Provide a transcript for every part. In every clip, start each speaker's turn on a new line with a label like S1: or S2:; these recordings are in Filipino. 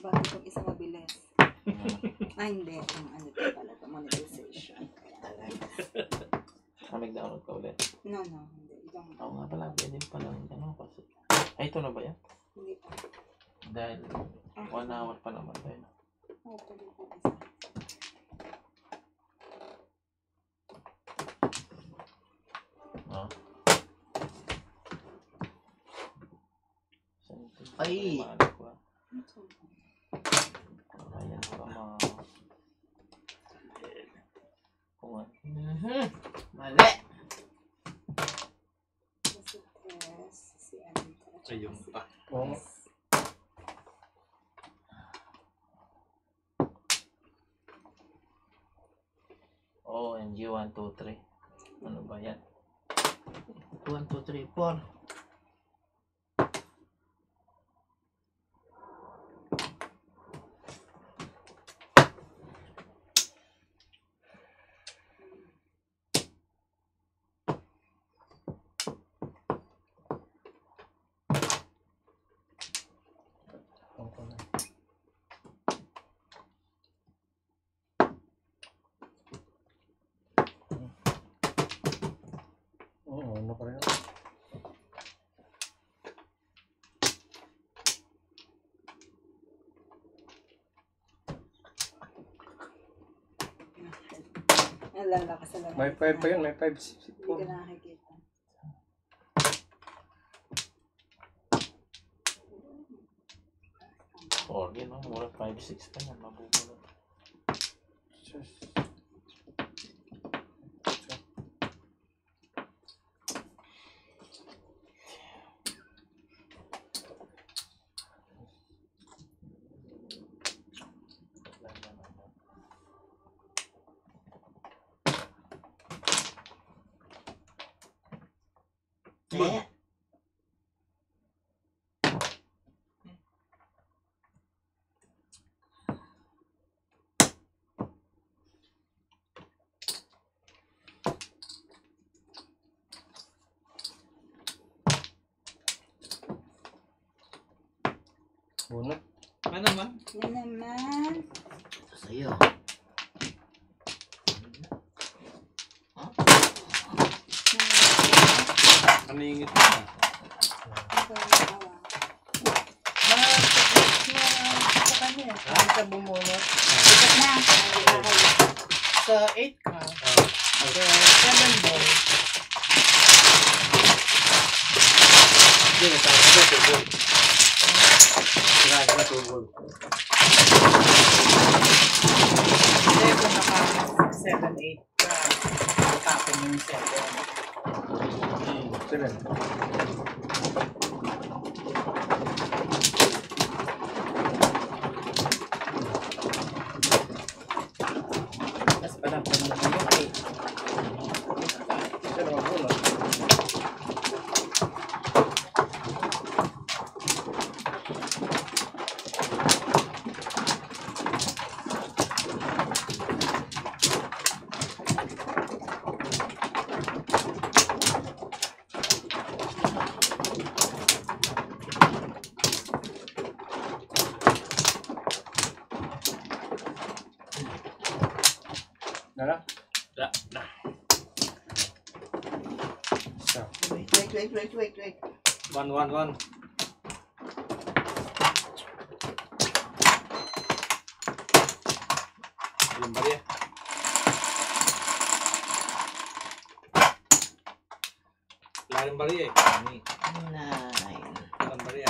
S1: bakit yung isa mabilis? Hindi. Ang ano ito pala ito, monetization.
S2: Nag-download ka ulit?
S1: No. Hindi.
S2: Oo nga pala, pwede pala ano kasi. Ay, ito na ba yan?
S1: Hindi pa.
S2: Dahil 1 hour pa naman tayo.
S1: Oo, pwede pa isa.
S3: Ay!
S2: Ayan pa mga...
S3: Mali!
S1: Si Anita.
S4: Ayun pa.
S3: Oo.
S2: OMG 1, 2, 3. Ano ba yan?
S3: 1, 2, 3, 4. Oo, ano pa rin?
S1: Nalalakas na lang.
S3: May 5 pa yun, may 5.
S1: Hindi ka nakakikita.
S2: Or yun, no? Mura 5, 6 pa yan. Mabubulot.
S3: Eh? Bunot.
S4: Ano naman?
S1: Yan naman.
S3: Ito sa'yo.
S4: Kaningit na.
S5: Sa kanya. Saan ka bumunot?
S1: Ikot na.
S5: Sa 8 ka. Sa 7 ball.
S3: Hindi, natapos na tubol. Siraan na tubol.
S5: Hindi, kung naka 7-8 ka, tapin yung 7.
S3: 7.
S5: Tapos parang pumunta yung 8.
S3: Ito naman bunot. Nala?
S4: Da. Da.
S3: Isa.
S1: Wait.
S4: 1, 1, 1. Ayun ba rin? Lalim ba rin eh? Ini.
S5: 9.
S4: Lalim ba rin?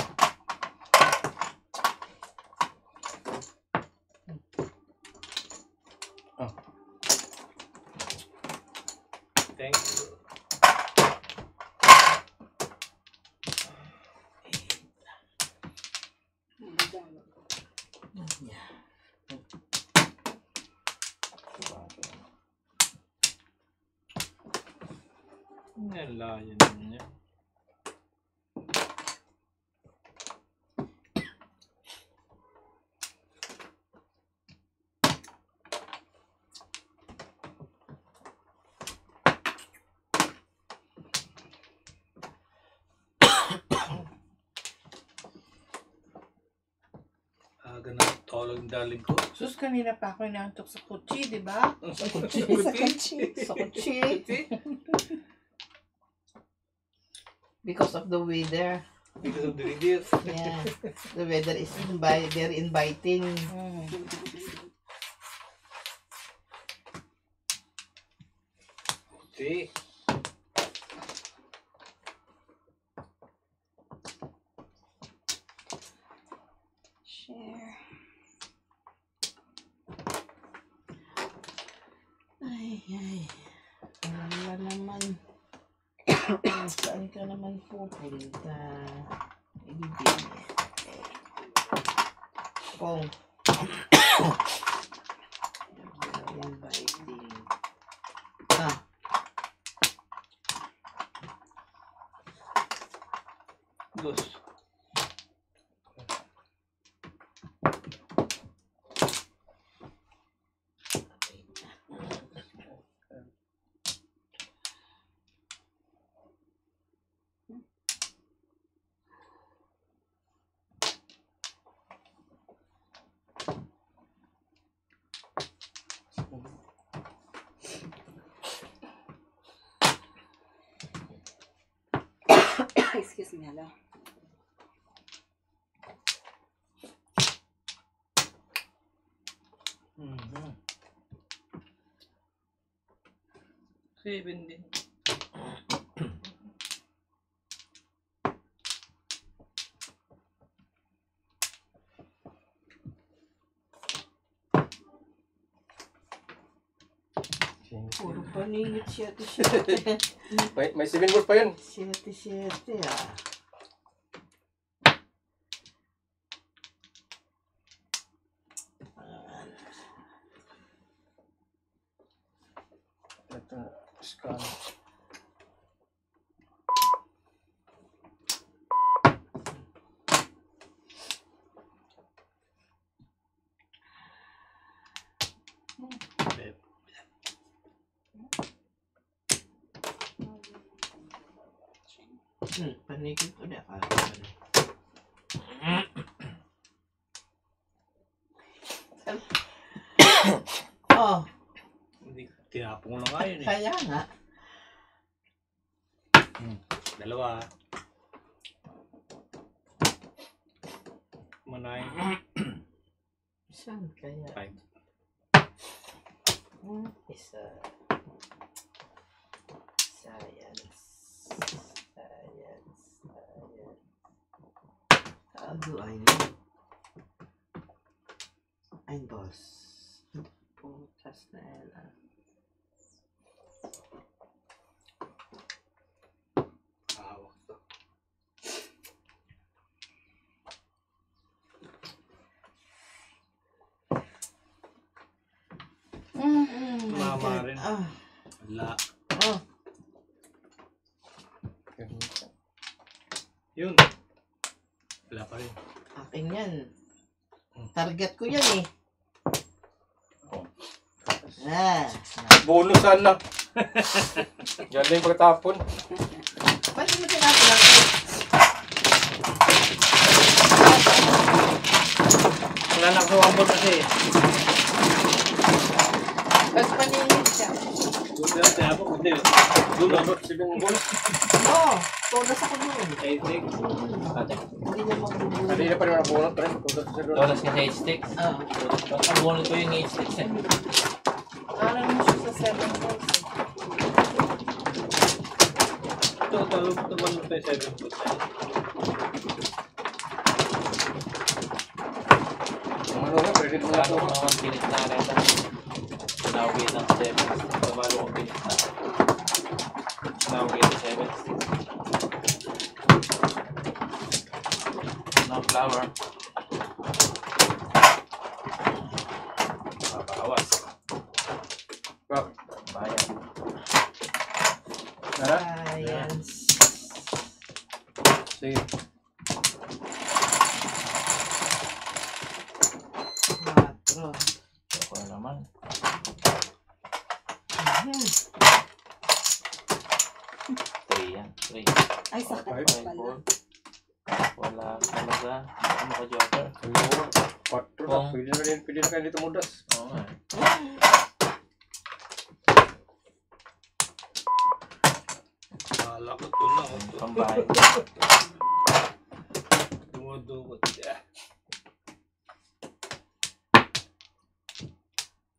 S3: Oh.
S4: Thank you. Yan layan niya. Aga na tolong yung darling ko.
S5: Sus, kanina pa ako inaantok sa kutsi, di ba?
S4: Sa
S1: Sa kutsi.
S5: Sa kutsi. Because of the weather.
S4: Because of the reindeer.
S5: Yeah. The weather is very inviting.
S4: See?
S1: Share.
S5: Ay, ay. Wala naman. Saan ka naman pupunta? Ibigay. Kung. Inviting. Ah.
S4: Dos.
S1: Excuse me, hello.
S4: Mhm. 7 din.
S5: Puro paningit siya.
S3: May 7 balls pa yun.
S5: Siyete ah.
S3: Ito, scan.
S5: Paningit ulit. Oh,
S4: Hindi, tinapon ko na nga yun eh.
S5: kaya nga.
S4: Dalawa. Manay.
S5: Saan kaya?
S4: 5.
S5: Isa. Science. How do I know? Ein boss. Putas na yan.
S4: Hawak to. Mama rin. Wala.
S5: Oh.
S4: Yun. Wala pa rin.
S5: Akin yan. Target ko yan eh. Ah.
S3: Bonus sana. Yan lang yung pagkatapon.
S5: Ba't mo tinapon lang eh?
S4: Wala na ako ambot kasi.
S5: Ba't paningit siya?
S4: Doon na tinapon. Hindi. Doon na.
S3: 7 balls.
S5: Oo. Todas ako doon.
S4: Take.
S5: Hindi niya magbubuli.
S3: Kanina pa rin ang bonus pa rin.
S2: Donas ka sa H-Sticks.
S5: Oo.
S2: Ang bonus ko yung H-Sticks eh.
S5: Parang mo siya sa 7 balls eh.
S4: Ito, talog naman mo tayo 7 foot.
S3: Ano nga, pwede naman
S2: Kano
S3: ako.
S2: ko naman pinit na rin. Nawi ng 7. Pabalo ko pinit na. Nawi ng 7 sticks. No flower. Papawas.
S3: Bakit?
S2: Bayan.
S3: Nara?
S5: Science.
S3: Sige.
S5: 4.
S2: Ako na naman.
S5: Hmm.
S2: 3 yan. 3.
S1: Ay, sakit
S3: Okay.
S1: pala.
S2: Wala talaga. Ano ka, Joker?
S3: Hello. 4 na.
S2: Kung-
S3: Pwede na kayo dito mudas.
S2: Oo nga.
S4: Kala ko ito na.
S2: Pambahay.
S4: Dumudukot.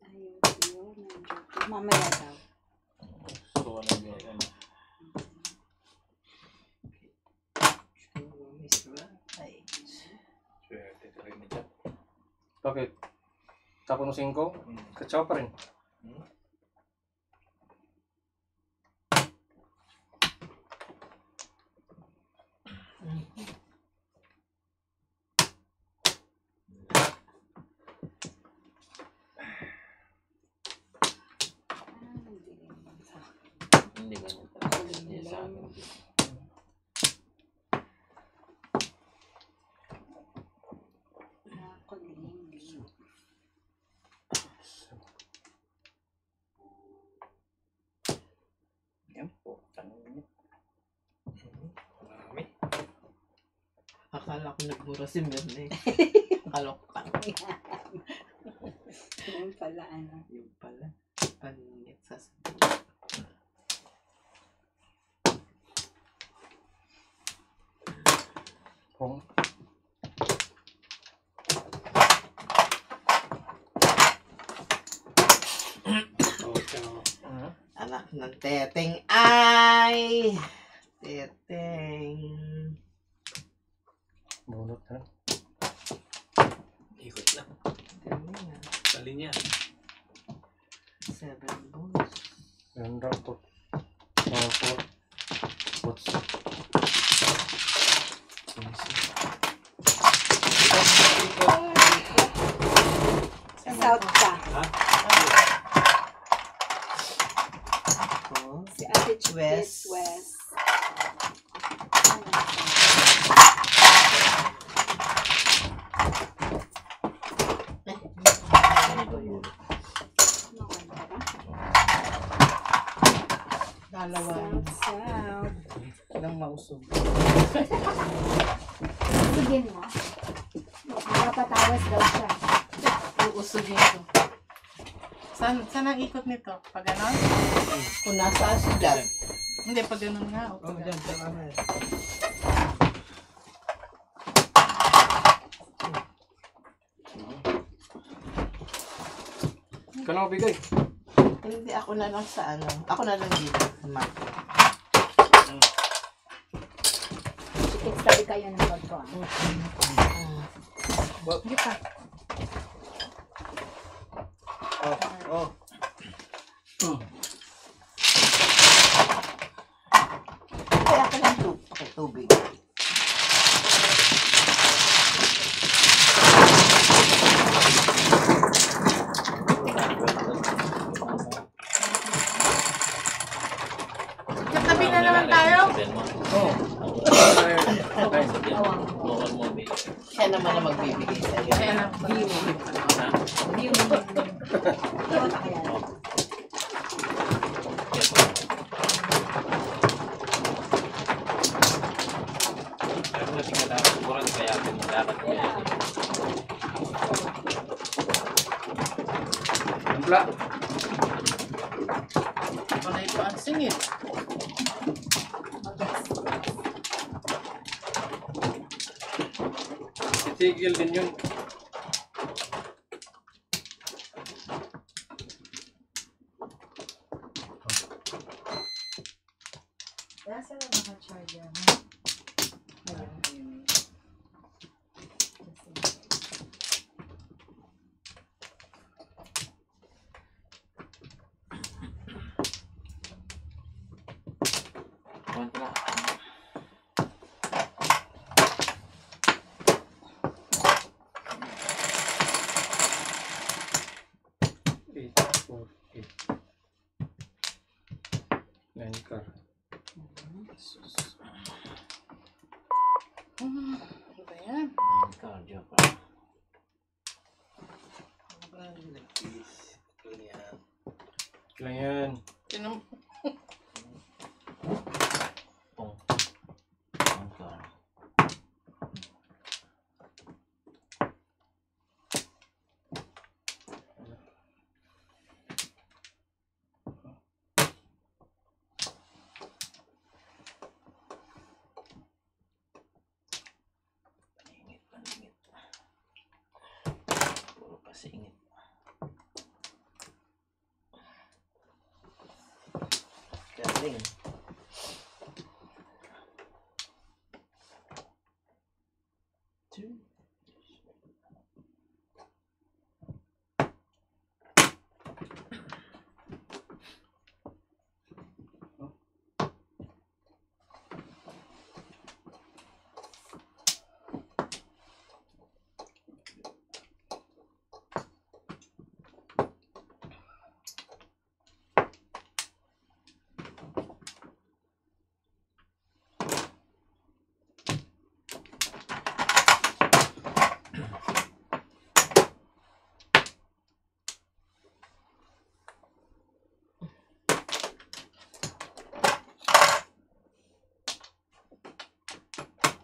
S1: Ayun, yun. Mamaya daw.
S2: So, ano yun?
S4: Swerte talaga ni Jack.
S3: Bakit? Tapos ng 5, katsaw pa rin.
S1: Hindi rin sa
S2: Hindi ganyan talaga. Hindi sa akin.
S1: nakulimlim.
S2: Yan po. Tanong.
S4: Marami.
S5: Akala ko nagmura si Merne. Akala ko
S1: Yun pala, ano.
S5: yung pala. Panit sa
S3: Kung
S4: Okay.
S5: anak ng teteng ay. Teteng.
S3: bunot na.
S4: Ikot lang.
S5: Teteng.
S4: Sa linya.
S5: 7 balls.
S3: Yan daw po. 4. What's
S1: South ka.
S4: Ha?
S5: Oh.
S1: Si Ate Chis
S5: West.
S1: West.
S5: Dalawang
S1: South.
S5: ng mausog.
S6: Sige mo. Nakapatawas daw siya.
S5: Uusugin ko.
S7: Saan ang ikot nito? Pag ganon?
S5: Kung nasa si Dad.
S7: Hindi, pag ganon nga. O,
S5: Oh,
S7: pag
S5: dyan,
S7: ganon.
S5: dyan,
S3: Ikaw na mabigay.
S5: Hindi, ako na lang sa ano. Ako na lang dito. Marco.
S6: Sikit-sabi kayo ng pagko.
S7: Sige pa.
S3: Oh.
S5: Kaya ako lang tubig.
S7: Katabi na naman tayo.
S3: Oh.
S5: Siya naman na magbibigay sa'yo.
S7: Ay, anak ko.
S2: Pero kasi nga dapat siguro kaya dapat kaya.
S3: Ampla.
S7: Wala ito ang singit.
S3: Titigil din yun.
S6: Nasa na naka-charger mo?
S2: Kontra.
S3: Nine car.
S7: Ano ba yan?
S2: Cardio pa.
S3: Kailan yan?
S7: Tinam...
S2: Kontra. Singit.
S5: Galing.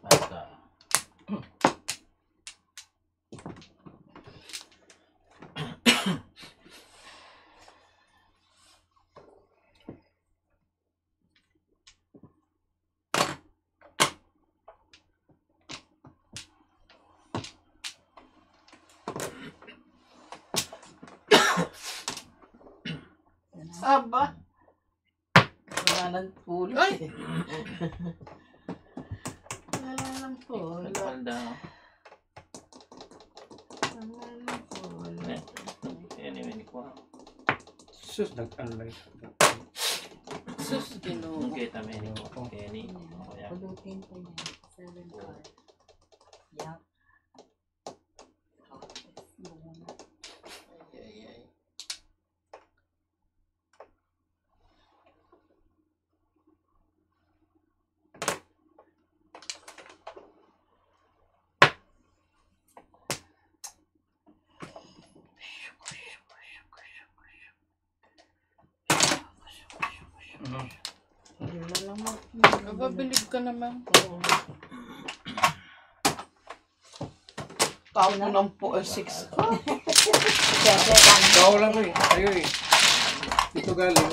S2: Basta.
S5: Aba. Wala nang pulot eh. Wala nang pulot.
S2: Nagpalda.
S5: Wala nang pulot.
S2: Anyway, hindi ko.
S4: Sus, nag-unlight.
S5: Sus, ginoo.
S2: Nung kita may hindi ko. Kenny. Kaya.
S1: Pulutin ko yan. 7 cards. Yup.
S5: Ay, ay. Wala lang
S7: Bababilib ka naman.
S5: Tao ng po 6.
S4: Ikaw lang eh. Tayo eh. Dito galing.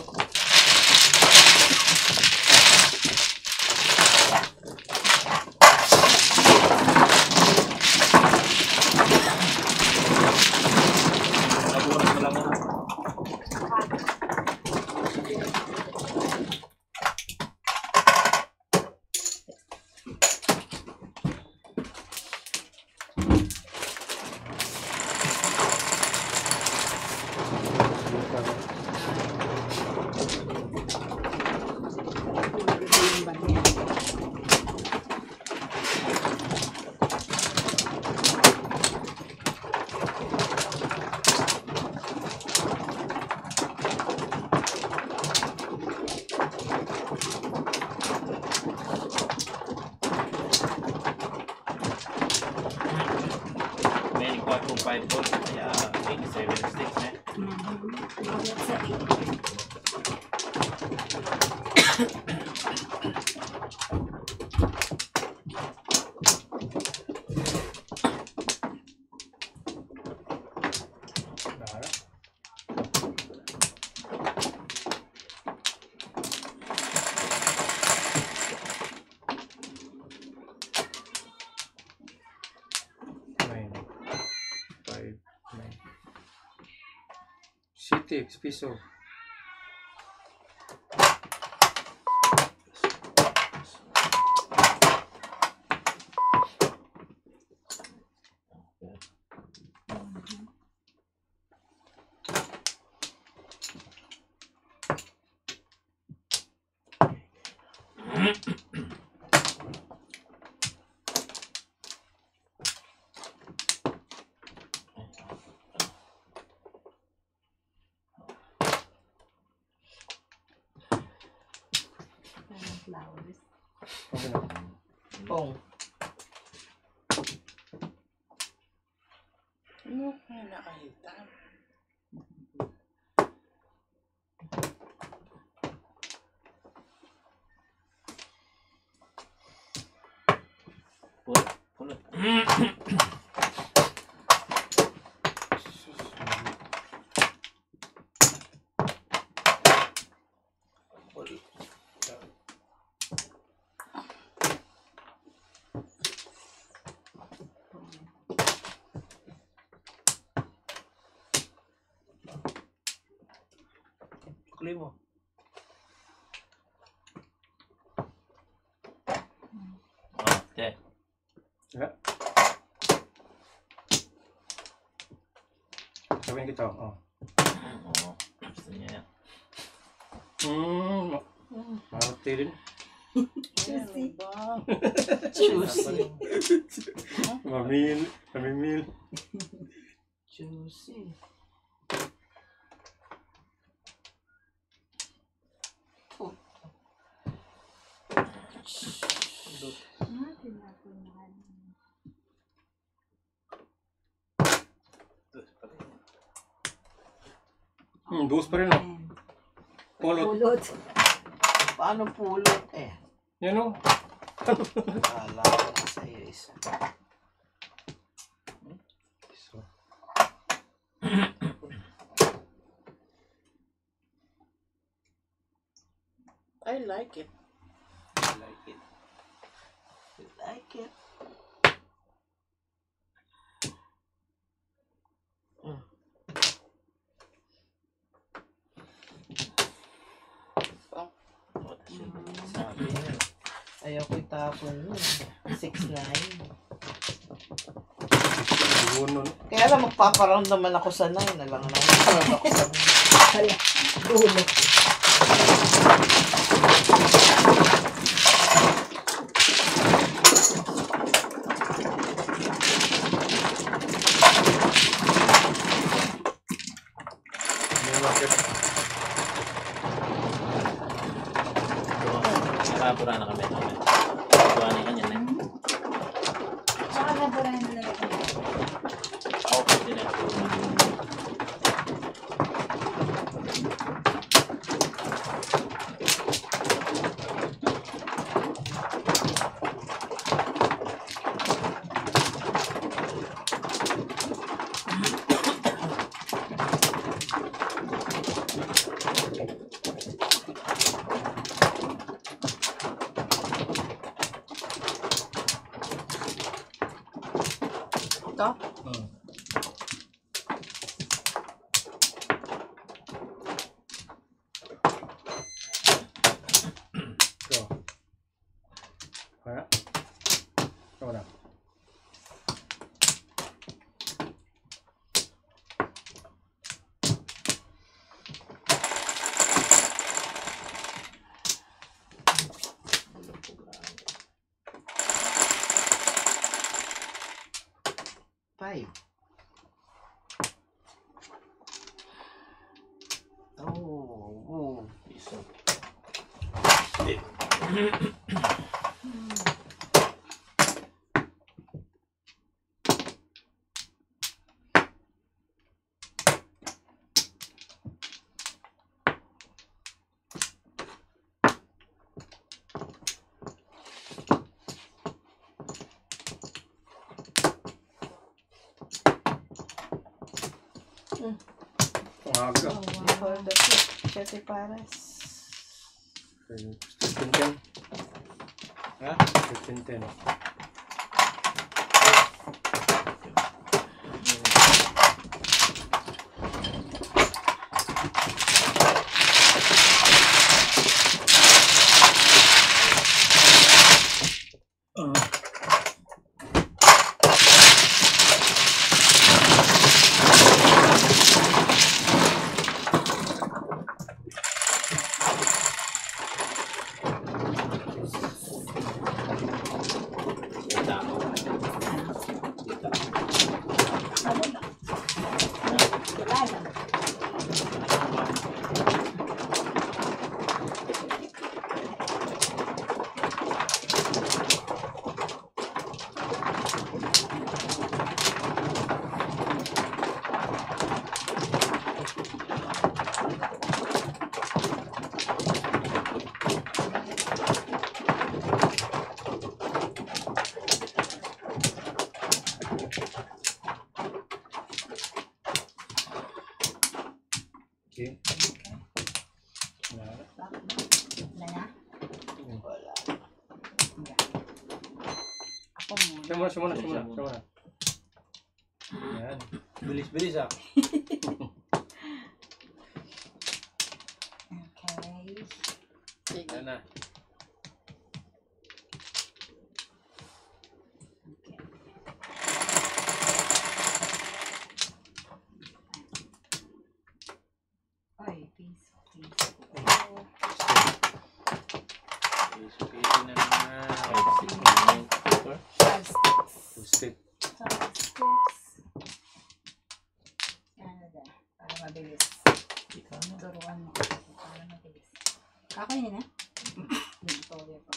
S2: Naburas mo lang mo. May 4.5 volts. Kaya 87 sticks eh.
S1: Bakit sa 8?
S4: City, piso.
S1: Flowers.
S4: Okay na.
S5: Pong.
S7: Ano kaya nakahita?
S2: Pulot. Sukli mo. Okay.
S4: Sabihin kita. Oh.
S2: Oo. Gusto niya yan.
S4: Marati din.
S1: Juicy.
S5: Juicy.
S4: Mamimil.
S5: Juicy.
S6: Tinapunahan.
S4: Buhos pa rin, oh. Pulot.
S1: Pulot.
S5: Paano pulot eh?
S4: Yan, oh.
S5: Kala ko na sa'yo isa.
S4: So,
S7: I like it.
S2: I like it.
S5: I like it.
S2: Sabi niya.
S5: Ayaw ko itapon yun. 6'9".
S4: buono, no?
S5: Kaya lang magpaparound naman ako sa 9 na lang. Nagpaparound ako sa 9.
S1: Hala. Pulot.
S4: May market.
S2: Nakapura na kami. Gawa niya kanya na.
S6: Saka naburahan na lang.
S2: Ako pwede na.
S5: Ito?
S4: Ito. Kaya. Ito na.
S5: Five. Oh.
S2: Iso.
S4: Umaga.
S5: For the flip. 7 pares.
S4: 15-10.
S2: Ha?
S4: 15-10.
S6: Wala lang.
S4: Okay. Wala.
S6: Wala na?
S5: Wala.
S6: Ako muna.
S4: Siya muna. Yan.
S2: Bilis-bilis ah.
S6: Sige.
S3: Yan na.
S1: Ay, piso.
S2: Piso na naman. 5, 6,
S1: 5 sticks.
S4: Stick.
S1: 5 sticks. Ano ba? Para mabilis.
S2: Ikaw na.
S1: Turuan mo. Para mabilis. Kakainin na? Sorry po.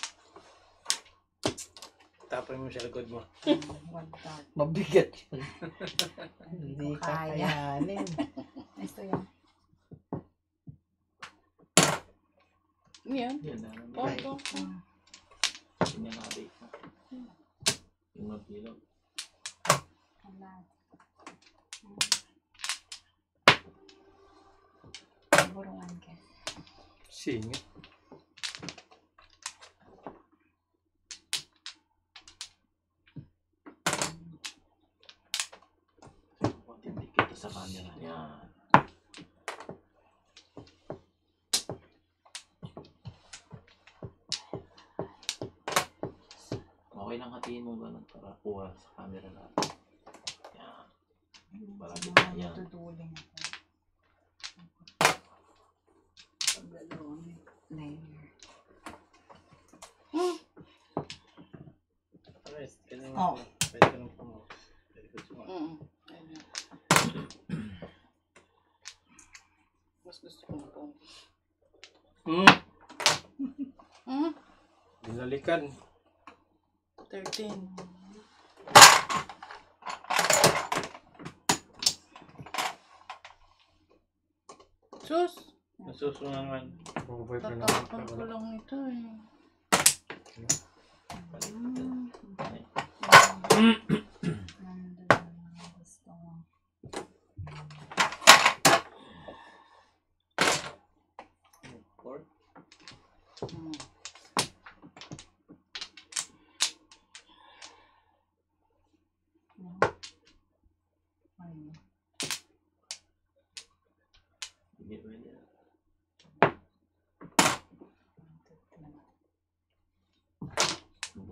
S3: Tapay mo sa likod mo.
S1: One third.
S5: Mabigat yun.
S1: Hindi
S5: Hindi
S1: ko kaya.
S5: kakayanin.
S1: Ito yan.
S6: Yan.
S2: Yan na naman.
S6: Oh.
S2: Yan yung update mo. Yung magbilog.
S1: Alat. Burungan ka.
S4: Singit.
S2: Konting dikit sa camera. Yan. Okay lang hatiin mo ganun para kuha sa camera natin. Yan. Para
S1: Mga
S2: yan.
S1: tutuling ako. Paglalawang layer.
S3: Rest. Ganyan
S1: Oh.
S3: mo. Pwede ka nang pamo. Very good.
S6: Ayun. Mas gusto ko po.
S4: Binalikan.
S6: 13. Sus!
S2: Nasusungan.
S4: Bubay pa naman.
S6: Tatakpan ko lang ito eh.
S1: Gusto mo.
S2: Cord.
S1: Ayun.
S2: Hindi pwede.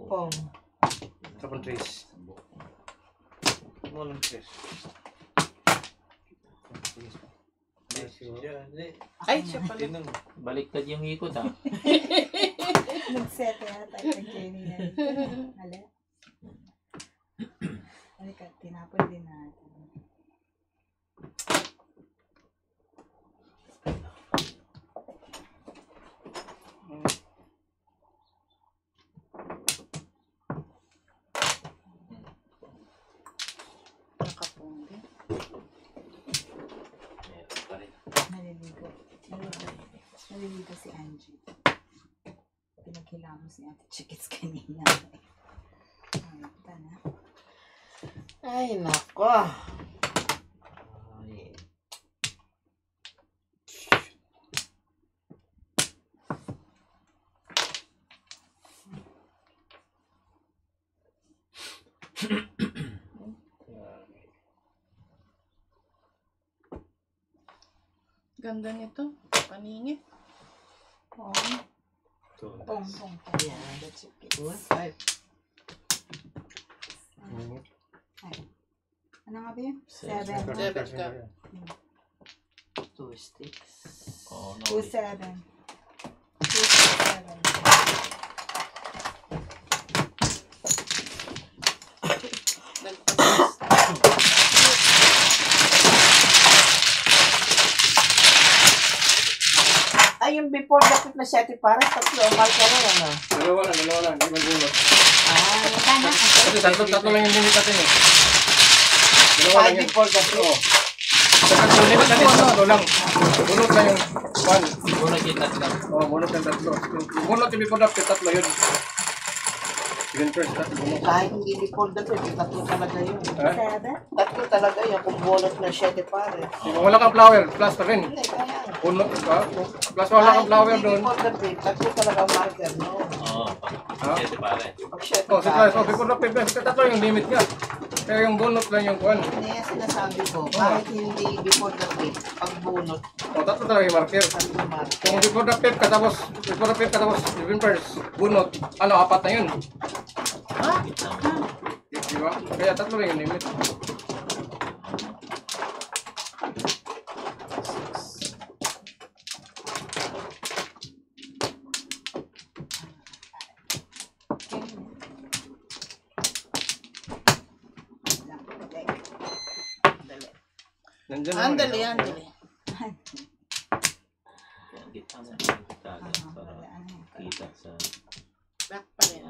S5: Pong.
S4: Tapon trace.
S3: Walang stress.
S6: Ay, siya pala.
S3: Tinong.
S2: Baliktad yung ikot ah.
S1: Nag-set yata yung Jenny na ito. Hala. Halika, tinapon din natin.
S6: Nakapunggi.
S2: Meron pa rin.
S1: Naliligo. Naliligo si Angie. Pinaghilamos ni Ate Chikits kanina. Ay, ito na.
S5: Ay, nako.
S2: Ay.
S6: Ganda nito. Paningit.
S1: Pong. Pong.
S5: Ayan.
S1: The Chikits.
S5: 5.
S1: Ay. Ano nga ba yun? 7.
S6: 7 ka.
S5: 2 sticks.
S2: Oo,
S1: 2,
S2: no.
S1: 7. 2, 7.
S5: Ay, yung before dapat na 7 para tatlo. Mahal ka rin, ano?
S4: Dalawa lang. Hindi man bunot.
S5: Ah,
S4: Kasi tatlo lang yung limit natin eh. Dalawa lang
S5: 5
S4: yun.
S5: before the
S4: Oo. Sa limit natin, ano lang. Bunot lang yung 1.
S2: Bunot yung tatlo.
S4: Oo, bunot yung tatlo. Yung bunot yung before dapat, tatlo yun. Yun first, tatlo bunot.
S5: Kahit hindi before the tatlo talaga yun.
S4: Ha?
S1: 7.
S5: Tatlo talaga yun. Kung bonus na 7 pare.
S4: Kung wala kang flower, plus pa rin.
S5: Hindi, kaya.
S4: Bunot ka. Plus wala kang flower
S5: Kahit
S4: doon.
S5: hindi before the tatlo talaga ang marker, no?
S2: Oo.
S4: Ha?
S2: 7 pare.
S5: Pag 7
S4: Oh, si Class, before dapat, tatlo yung limit niya. Kaya yung bunot lang yung kuhan.
S5: Hindi yan sinasabi ko. Bakit hindi before the pip? Pag bunot,
S4: O, tatlo talaga yung marker.
S5: tatlo mark.
S4: Kung before the pip katapos 7 first, bunot, ano, 4 na yun. Di ba? Kaya tatlo lang yung limit. Nandyan naman
S6: Andali,
S4: eh.
S6: andali.
S2: Kaya gitna mo yung kagad para kita sa...
S6: Back pa rin.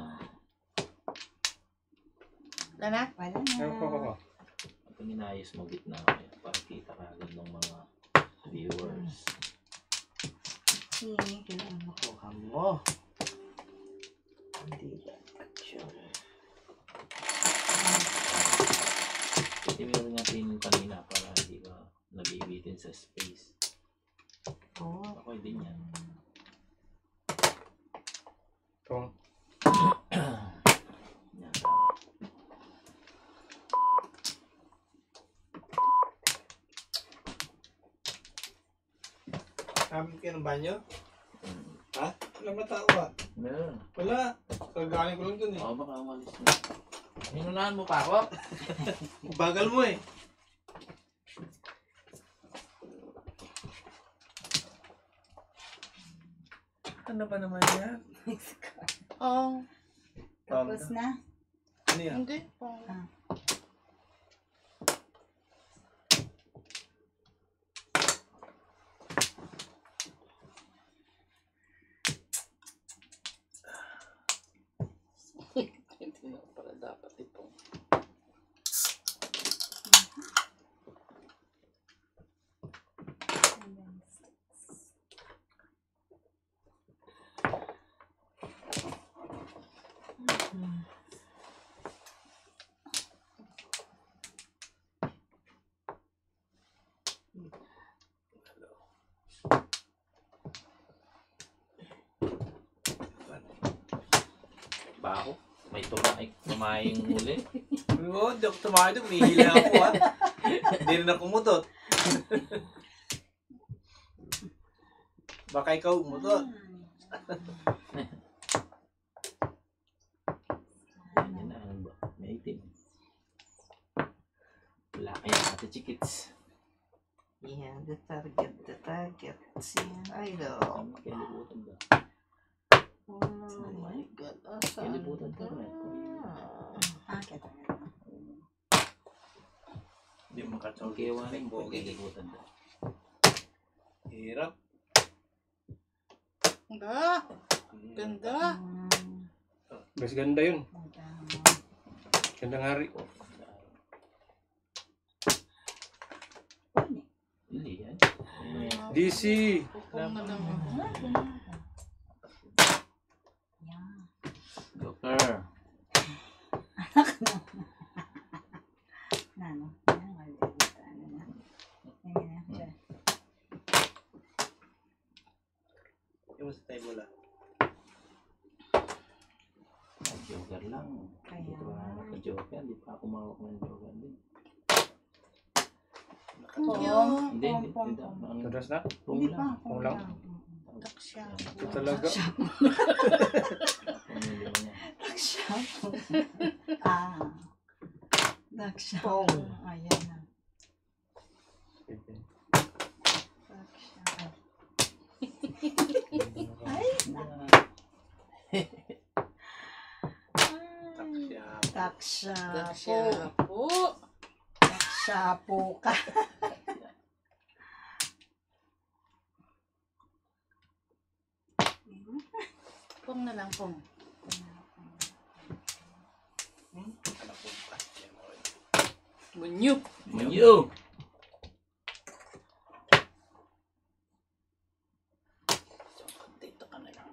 S6: Wala na?
S1: Wala
S4: Ayun ko.
S1: na.
S2: Pag inayos mo gitna mo yan, para kita kagad ng mga viewers.
S1: Kailangan mo.
S5: Kuha mo. Hindi yan. Sure.
S2: Itimir natin yung kanina para hindi ba nabibitin sa space.
S5: Oo.
S2: Okay din yan.
S4: Ito.
S2: Yan, tama.
S3: Namin kayo ng banyo?
S2: Hmm.
S3: Ha? Wala ba tao ba?
S2: Meron.
S3: Wala. Kagaling ko lang dun eh.
S2: Oo, baka umalis na. Hinunahan mo pa ako?
S3: Bagal mo eh. Ano ba naman yan?
S6: Oh,
S1: Tapos na.
S3: Ano yan?
S6: hindi. Oh.
S2: Hindi na pala dapat ito. Baho. May tumaing huli.
S3: Oo, di ako tumakay doon. Umihila ako ha. Hindi rin ako umutot. Baka ikaw umutot.
S2: Yan na, ano ba? May itim. Wala kaya ate chikits.
S5: Yeah, the target. I know.
S2: Kalibutan ba?
S5: Oh my God. Asan
S2: Kalibutan ka
S5: ka?
S2: ba?
S1: Kita na.
S3: Hindi makatawag.
S2: Kiwanin po, kalibutan ba?
S3: Hirap.
S6: Ganda. Ganda.
S4: Mas ganda yun. Gandang hari.
S2: Hindi yan.
S4: DC.
S6: Pupong na lang.
S2: Joker.
S1: Ano? Ano na? Ayan na.
S3: Yung sa tayo bola.
S2: Joker lang.
S1: Kaya
S2: Dito ba naka-joker? Hindi pa ako mawak ng joker din.
S6: Thank you.
S2: Hindi, hindi. Ang
S4: Tudas na?
S2: pong
S1: Hindi pa.
S2: lang.
S4: Kung lang.
S6: Taksya.
S4: Ito talaga.
S2: Pumili mo niya.
S1: Dakshapo. Dakshapo.
S5: Pong.
S1: Ayan na. Dakshapo. Ay,
S3: Taksya.
S1: Dakshapo.
S6: Taksya po.
S1: Dakshapo ka.
S6: Pong na lang, pong. Munyo.
S2: Manyo!
S6: Dito ka na lang.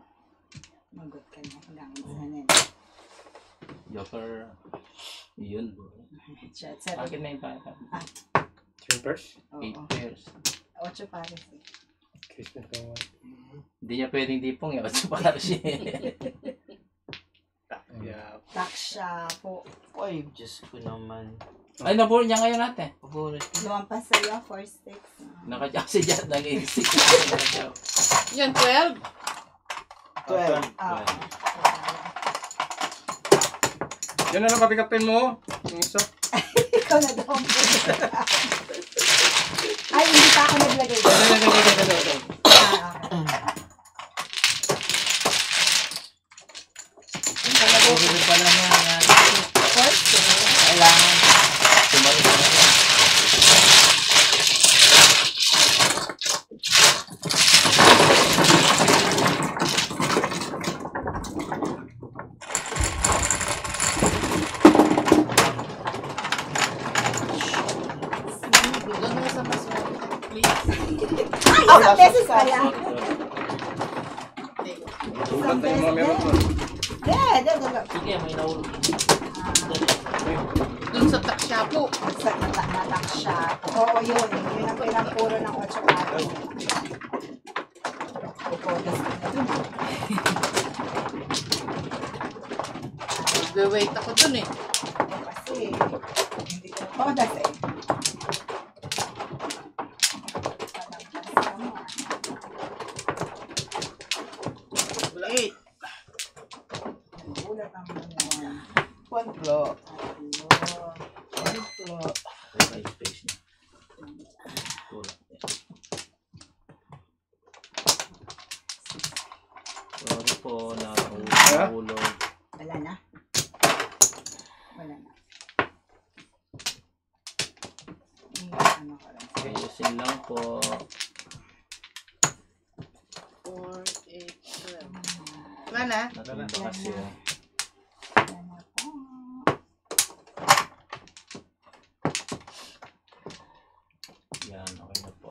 S1: Magot ka na. Kailangan sa nanin.
S2: Joker. Yun.
S1: Shot. Seven.
S2: Akin na yung pata.
S4: Twin first.
S2: 8 pairs.
S1: 8 pares eh.
S4: Christian ko.
S2: Hindi niya pwedeng dipong yun. Sa para siya.
S3: Taksya.
S1: Dakshapo.
S5: Ay, Diyos ko naman.
S2: Ay, naburo niya ngayon natin.
S5: Paborit ko.
S1: Lumampas sa'yo, 4 sticks.
S2: Nakadyak si Jan, nag-exit.
S6: Yan, 12.
S5: 12.
S1: Ah.
S4: Yan na lang papikapin mo. Yung isa.
S1: Ikaw na daw. Ay, hindi pa ako naglagay. Ah, okay.
S5: Paborit pa lang yan.
S1: First,
S5: Kailangan.
S2: Tumarin na lang.
S6: Doon mo sa mas please.
S1: ay, isang beses pala.
S4: Ulat na yung mga meron doon.
S2: Sige, may naulog.
S6: Doon sa taksyapo.
S1: Sa natak siya. Oo, yun. Yun ang pinampuro ng 8 pato. Pupotas ka na dun.
S6: Mag-wait ako dun eh.
S1: Kasi, hindi ko pupotas eh.
S6: Wala 8.
S1: Ulat ang mga.
S5: One block. One block.
S2: May space niya. Tulak niya. Sorry po, nahulog.
S1: Wala na. Wala na. Ano ka lang.
S2: Ayusin lang po.
S6: 4, 8, 12. Wala na.
S2: Natumba kasi yun.
S1: Ano pa?
S2: Yan, okay na po.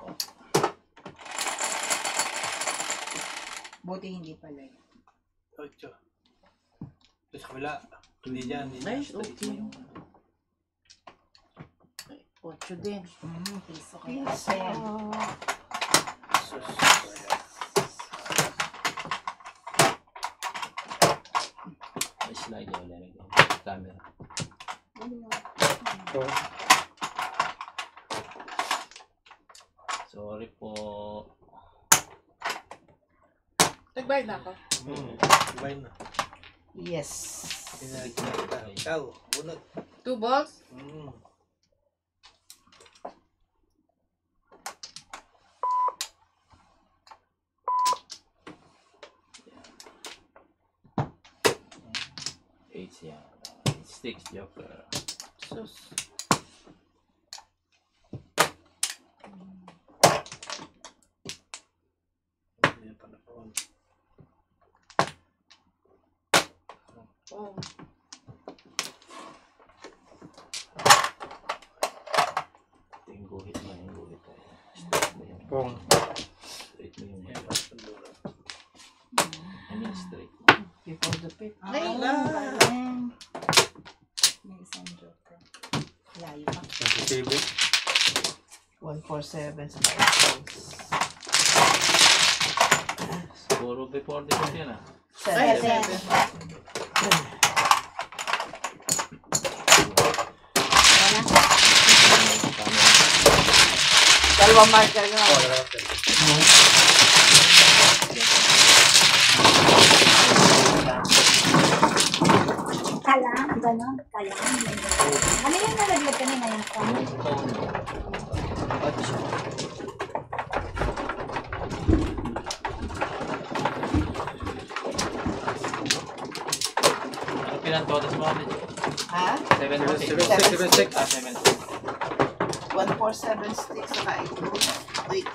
S1: Buti hindi pala yun.
S3: 8. Sa kabila. Hindi dyan. Hindi
S6: Ay,
S3: dyan.
S6: okay. 8 din.
S1: Piso kaya. Piso.
S3: Sus.
S2: May slide yun. Yan, camera.
S4: So,
S2: Sorry po.
S6: Nagbayad na ako.
S3: Sabay na.
S5: Yes.
S3: Pinagkita. Ikaw. Bunot.
S6: 2 balls.
S2: Eight yan. 6 joker.
S6: Sus.
S3: Hindi pa na po.
S6: Oh.
S2: Ito yung guhit mo. Yung guhit tayo.
S4: kung
S2: Straight mo yung
S3: Yan.
S2: I mean straight.
S5: Before the pit.
S6: Ay,
S1: May isang joker. Layo pa.
S4: 27.
S5: 147 sa five.
S2: Puro before the pit yan ah.
S6: Ay,
S1: 7.
S6: 7.
S5: Dalawang marker nga.
S3: Oh, dalawa.
S1: Kalang, gano'n. Kalang. Ano yung nalaglag kanina yung phone?
S2: Yung phone mo. Ano pinantodas mo kami?
S5: Ha?
S2: 7-6.
S4: 76.
S2: 7-6.
S5: 147 sticks sa kain. Wait.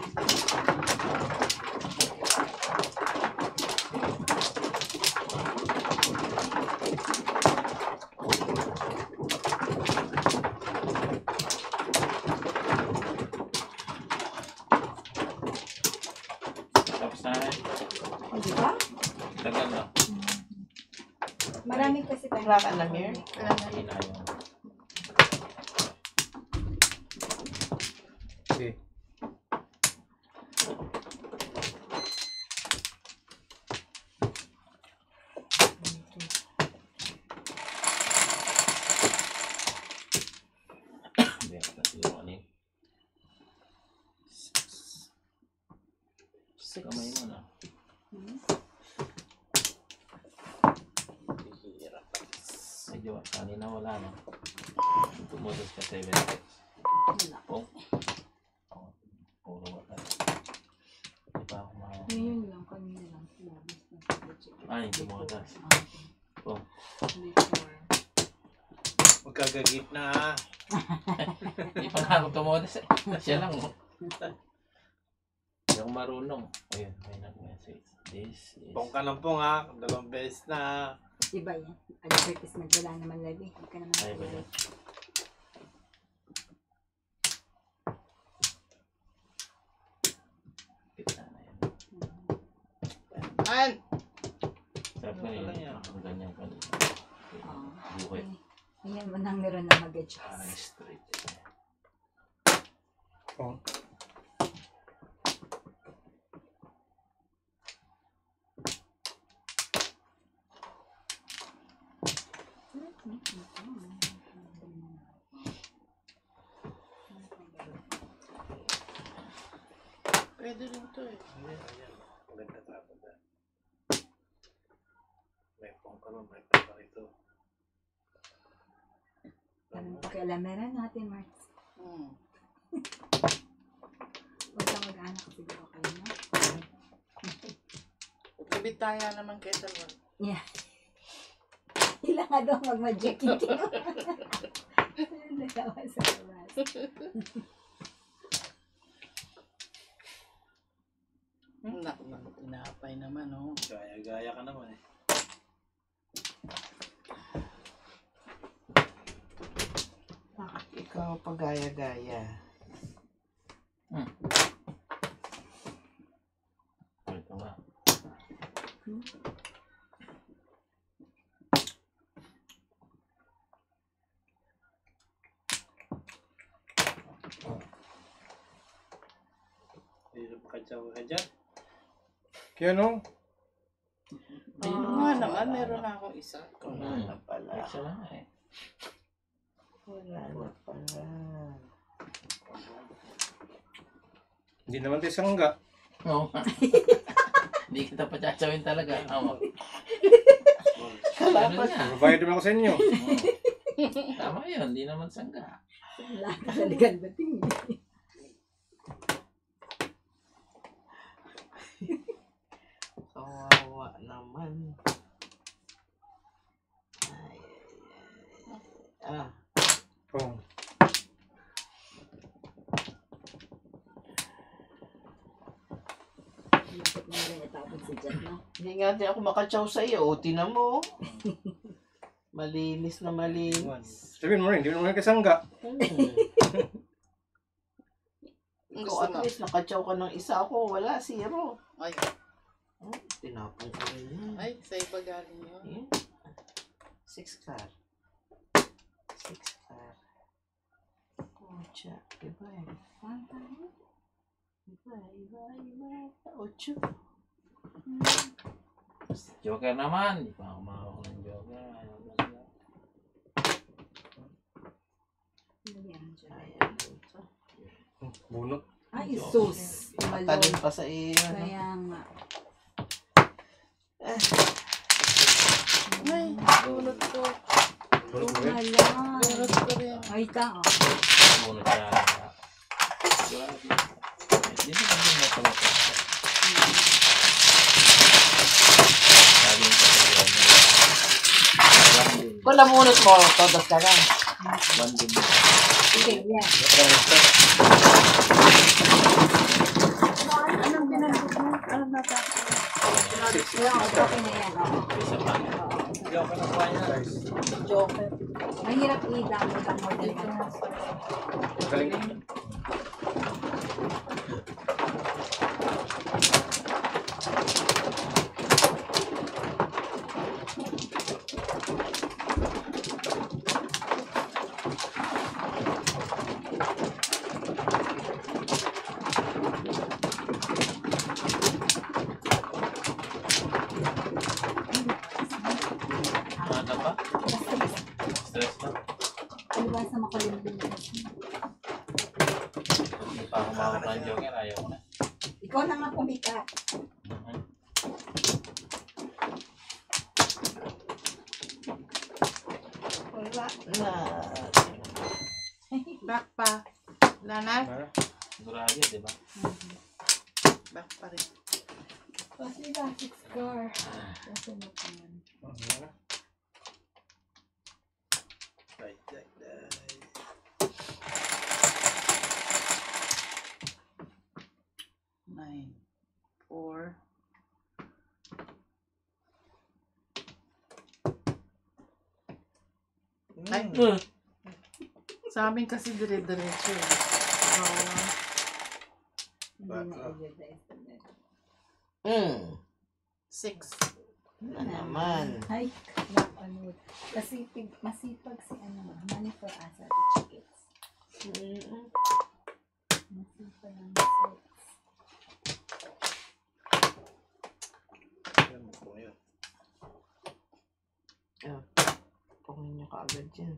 S2: Tapos na rin.
S1: Di ba?
S2: Tagal na.
S1: Marami kasi tayo.
S5: Wala ka lang here?
S2: Hina yun.
S4: Okay.
S2: Kamay mo na.
S1: Hmm?
S2: Hirap. Medyo kanina wala na. Tumutos ka 76.
S1: Wala.
S2: Pong. Puro wala. Di pa ako mahawak.
S1: Ngayon lang, kanina lang. Labis na sa budget.
S2: Ay, tumutas. Pong.
S1: Before.
S3: Magkagagit na.
S2: Di pa nga ako tumutas eh. Siya lang. Yung marunong. Ayun, may nag-message. This is...
S3: Pong ka ng pong ha. 2 beses na.
S1: Iba yan. Advertisement, wala naman lagi. Hindi ka naman
S2: Ay ba yan? Kita na yan.
S6: An!
S2: Sarap na yun. Ang ganyan kanina. Buhay.
S1: Ayan mo nang meron na mag-adjust.
S2: Straight.
S4: Oh.
S6: Pwede rin to eh.
S3: Ayan. Maganda tapos na. May pong ka nun. May pong ka rito.
S1: Anong pakialameran natin, Mark?
S6: Hmm.
S1: Huwag kang mag-anak siguro kayo, no?
S6: Kabitaya naman kay Salwan.
S1: Yeah. Ilang nga daw mag-magic ito. Nagawa sa labas.
S6: Naku, tinapay naman oh.
S3: Gaya-gaya ka naman eh.
S5: Ikaw pagaya-gaya.
S2: Ito nga.
S3: Hindi na makatsawa ka dyan.
S4: Kaya no?
S6: Ayun nga naman, meron na akong isa.
S5: Wala na pala.
S2: Isa lang eh.
S5: Wala na pala.
S4: Hindi naman tayo sangga.
S2: Oo. Hindi kita pa tsawin talaga. Oo.
S5: Kala pa.
S4: Babayad naman ako sa inyo.
S2: Tama yun. Hindi naman sangga.
S1: Wala ka sa ligan bating.
S5: Kawawa naman. Ay, ay, ay.
S4: Oh.
S1: Bakit mo rin natapon si Jan, no?
S5: Hindi nga din ako makatsaw sa iyo. O, tinan mo. Malinis na malinis.
S4: Sabihin mo rin, hindi mo naman kasangga.
S6: Ang
S5: Ikaw
S6: gusto
S5: at
S6: mo.
S5: least nakatsaw ka ng isa ako. Wala, 0.
S6: Ay,
S5: Oh, tinapon ko rin yan.
S6: ay, sa iba galing yun.
S5: Ayan. 6 car. 6 car. Ocha. Iba eh. Iba. 8.
S2: Joker naman. Hindi pa ako makawak ng Joker. Ayaw talaga.
S1: Ayan, Jan.
S5: Ayan. Ito.
S4: Bunot.
S1: Ay, sus.
S5: Talon
S1: Malon.
S5: pa sa iyo. no?
S1: Kaya nga.
S6: Ay, bunot ko.
S4: Bunot mo rin.
S1: Wala.
S6: Bunot ko rin.
S1: Ay, ta. Oh.
S2: Bunot siya. Hindi naman din na tumatak. Sabi yung kapatid.
S5: Kung namunot mo, todos ka lang.
S2: Banding.
S1: Okay, yeah. Anong binanggit mo? Anong natapos? Okay na yan. Oo.
S2: Isa pa.
S3: Hindi ako nakuha niya.
S1: Joker. Mahirap i-download ang model ka.
S4: Galing.
S2: Ano pa? Stress na.
S1: Iwas na makulimlim.
S2: Hindi pa ako makawak ng Joker. Ayaw ko na.
S1: Ikaw na nga pumika.
S5: Wala na.
S7: Back pa. Wala na?
S2: Sigurado yun, di ba?
S7: Back pa rin.
S1: Kasi bakit score? Kasi mo pa yan.
S7: Nine. 4. Ay, sa amin kasi dire-diretso eh.
S1: Hindi na i-estimate.
S7: 6.
S5: Na naman.
S1: Ay, napanood. Kasi masipag si ano, money for us at chickens. Masipag ang sex.
S5: Pungin nyo kaagad yan.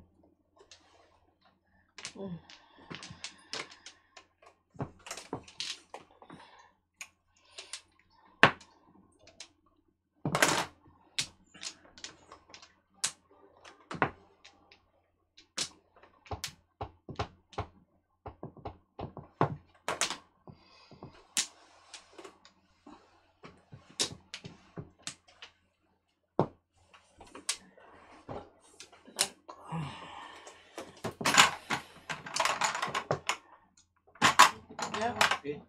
S2: Okay.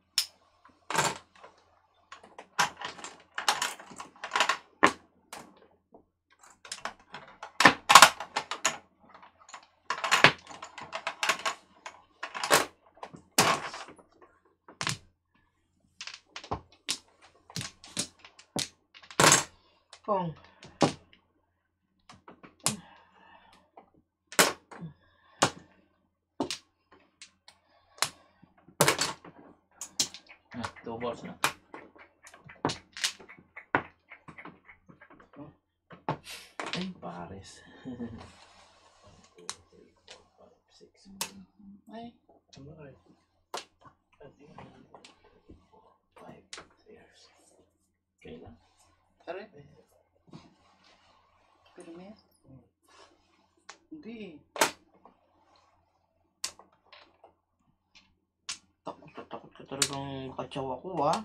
S5: Kong.
S2: Ah, 2 balls na.
S5: Ay, pares.
S2: 6.
S7: Ay,
S2: 5 years. Okay lang.
S7: sorry. Permis? Hindi eh.
S5: Takot ka talagang makatsaw ako, ah.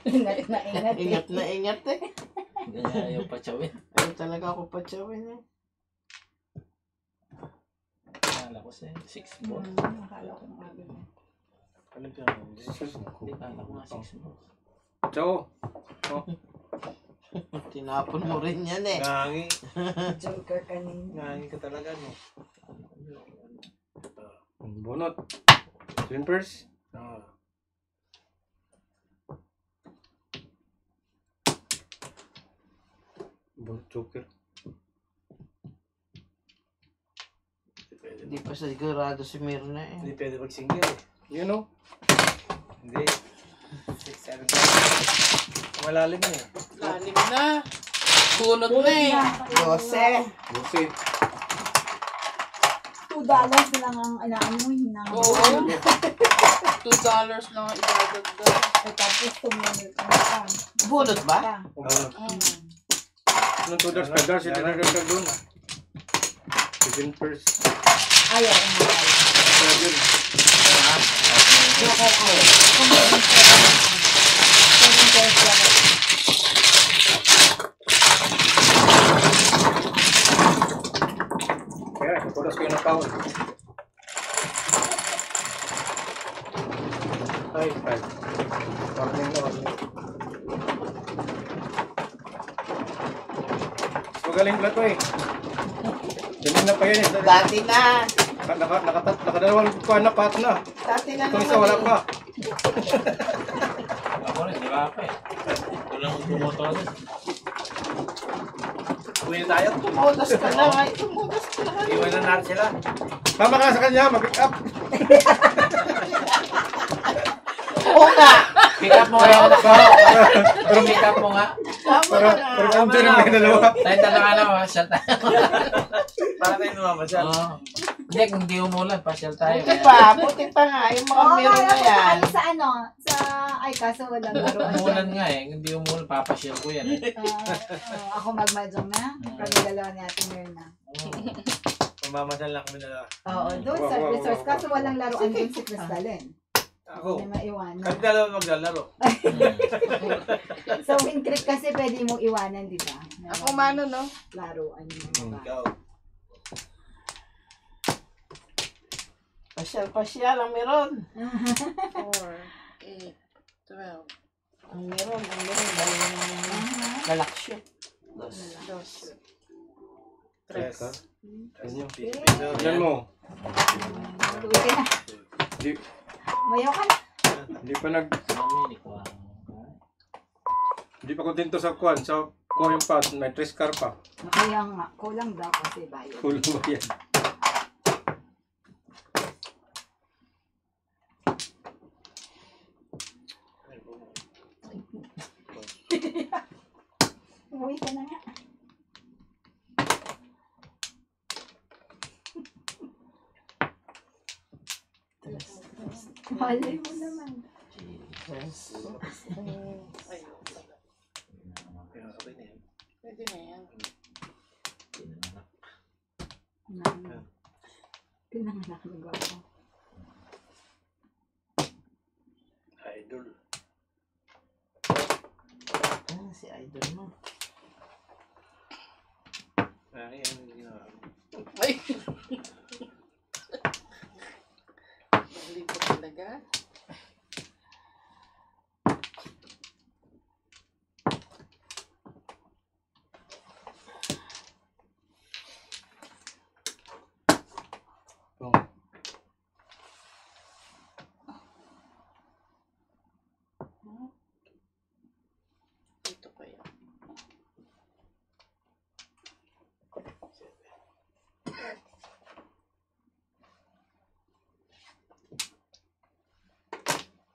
S1: Ingat na ingat.
S5: Ingat na ingat eh.
S2: Ganyan yung patsawin.
S5: Ayaw talaga ako patsawin eh.
S2: Akala ko siya 6 balls.
S1: Akala ko nga ganyan.
S2: Ano ba yun? Hindi, akala ko nga 6 balls.
S4: Ciao.
S5: Tinapon mo rin yan eh.
S3: Ngangi.
S1: Joker kanina.
S3: Ngangi ka talaga, no?
S4: Bunot. Slippers. Bunot joker.
S5: Hindi pa sigurado si Mirna eh.
S3: Hindi pwede mag-single eh.
S4: You know?
S3: Hindi. 6, 7, 8. Malalim na eh.
S7: Lalim na. Bunot na eh.
S5: 12.
S4: Busi.
S1: $2 na lang ang ano hinang.
S7: Oo. $2 lang ang idadagdag.
S1: Ay tapos tumunod. Ano pa?
S5: Bunot ba?
S1: Pa.
S4: Bunot. Anong $2 $5 sila nagdagdag doon? 7 pers.
S1: Ayaw ang mahal.
S4: Yun.
S1: Joker ko. Kung meron pa lang. 7 pesos lang.
S4: Kaya, tutulas kayo ng pound. Ay, 5. Warning na, warning. Magaling pala to eh. Ganun na pa yan eh.
S5: Dati na.
S4: Nakadalawang kuha na pat na.
S5: Dati na
S4: Itong isa wala pa.
S2: Ako rin, di ba pa eh. Ito lang ang tumotolas.
S3: Uwi na tayo.
S5: Tumudas ka na nga. Tumudas ka na nga.
S3: Iwan na natin sila.
S4: Tama ka sa kanya, mag-pick up.
S5: Oo nga.
S2: Pick up mo nga.
S4: Pero
S2: Pick up mo nga.
S5: Tama
S4: Pero
S5: ka nga.
S4: ang dyan may dalawa.
S2: Tayo talaga na, pasyal tayo.
S3: Para tayo lumamasyal.
S2: Oo. Hindi, kung di umulan, pasyal tayo.
S5: Buti pa nga. Yung mga meron na yan.
S1: Sa ano? Ay, kaso walang laruan
S2: Umulan
S1: yan.
S2: nga eh. Hindi umulan, papashare ko yan eh.
S1: Ako magmajong na. Kami dalawa ni Ate Myrna.
S3: Mamamasal lang kami na.
S1: Oo, doon sa resource. Kaso walang laruan doon si Crystalin.
S3: Ako.
S1: Hindi maiwanan.
S3: Kami dalawa maglalaro.
S1: Sa Wind Creek kasi pwede mong iwanan, di ba?
S6: Ako mano, no?
S1: Laruan yung mga bata.
S3: Ikaw.
S5: Pasyal ang meron.
S6: 4, 8, 12,
S5: Ang meron. Lalaksyo.
S6: dos,
S3: Tres.
S4: Ganyan.
S3: Pilipino.
S4: Yan mo.
S1: Tuwi ka na.
S4: Di,
S1: Mayaw ka na.
S4: di pa nag...
S2: Mami, ikaw.
S4: Di pa kontento sa kwan. Sa yung pat, may 3 car pa.
S1: Kaya nga, kulang daw kasi bayad.
S4: Kulang ba yan?
S1: Uwi ka na nga. Malay mo naman.
S6: ayun.
S3: Okay na yan.
S6: Pwede na yan.
S1: Pinanganak na gwapo.
S3: Idol.
S5: Si Idol mo.
S3: Ay, ano yung ginawa mo?
S6: Ay! Hindi ko talaga.
S4: Oh.
S6: Ito pa yan.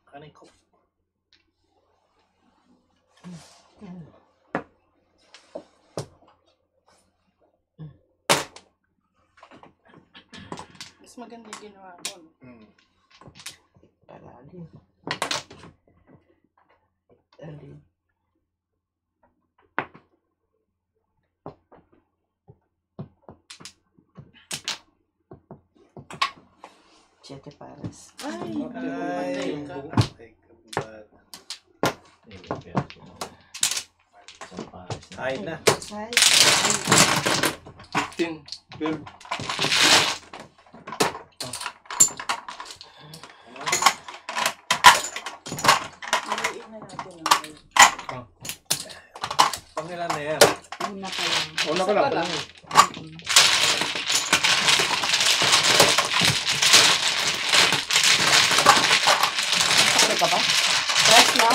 S3: Kanin ko.
S6: Mas maganda yung ginawa ko. No?
S5: Palalim. Palalim. Siete pares.
S6: Ay!
S3: Ay,
S6: Patay
S3: yung
S6: ka.
S3: buhay ka ba? Ay na.
S4: 15, 12.
S6: Iluin na natin ang
S3: Pangilan na yan.
S1: Una pa lang.
S4: Una ka lang.
S6: Isa pa lang.
S5: Ano ka ba? Fresh, no?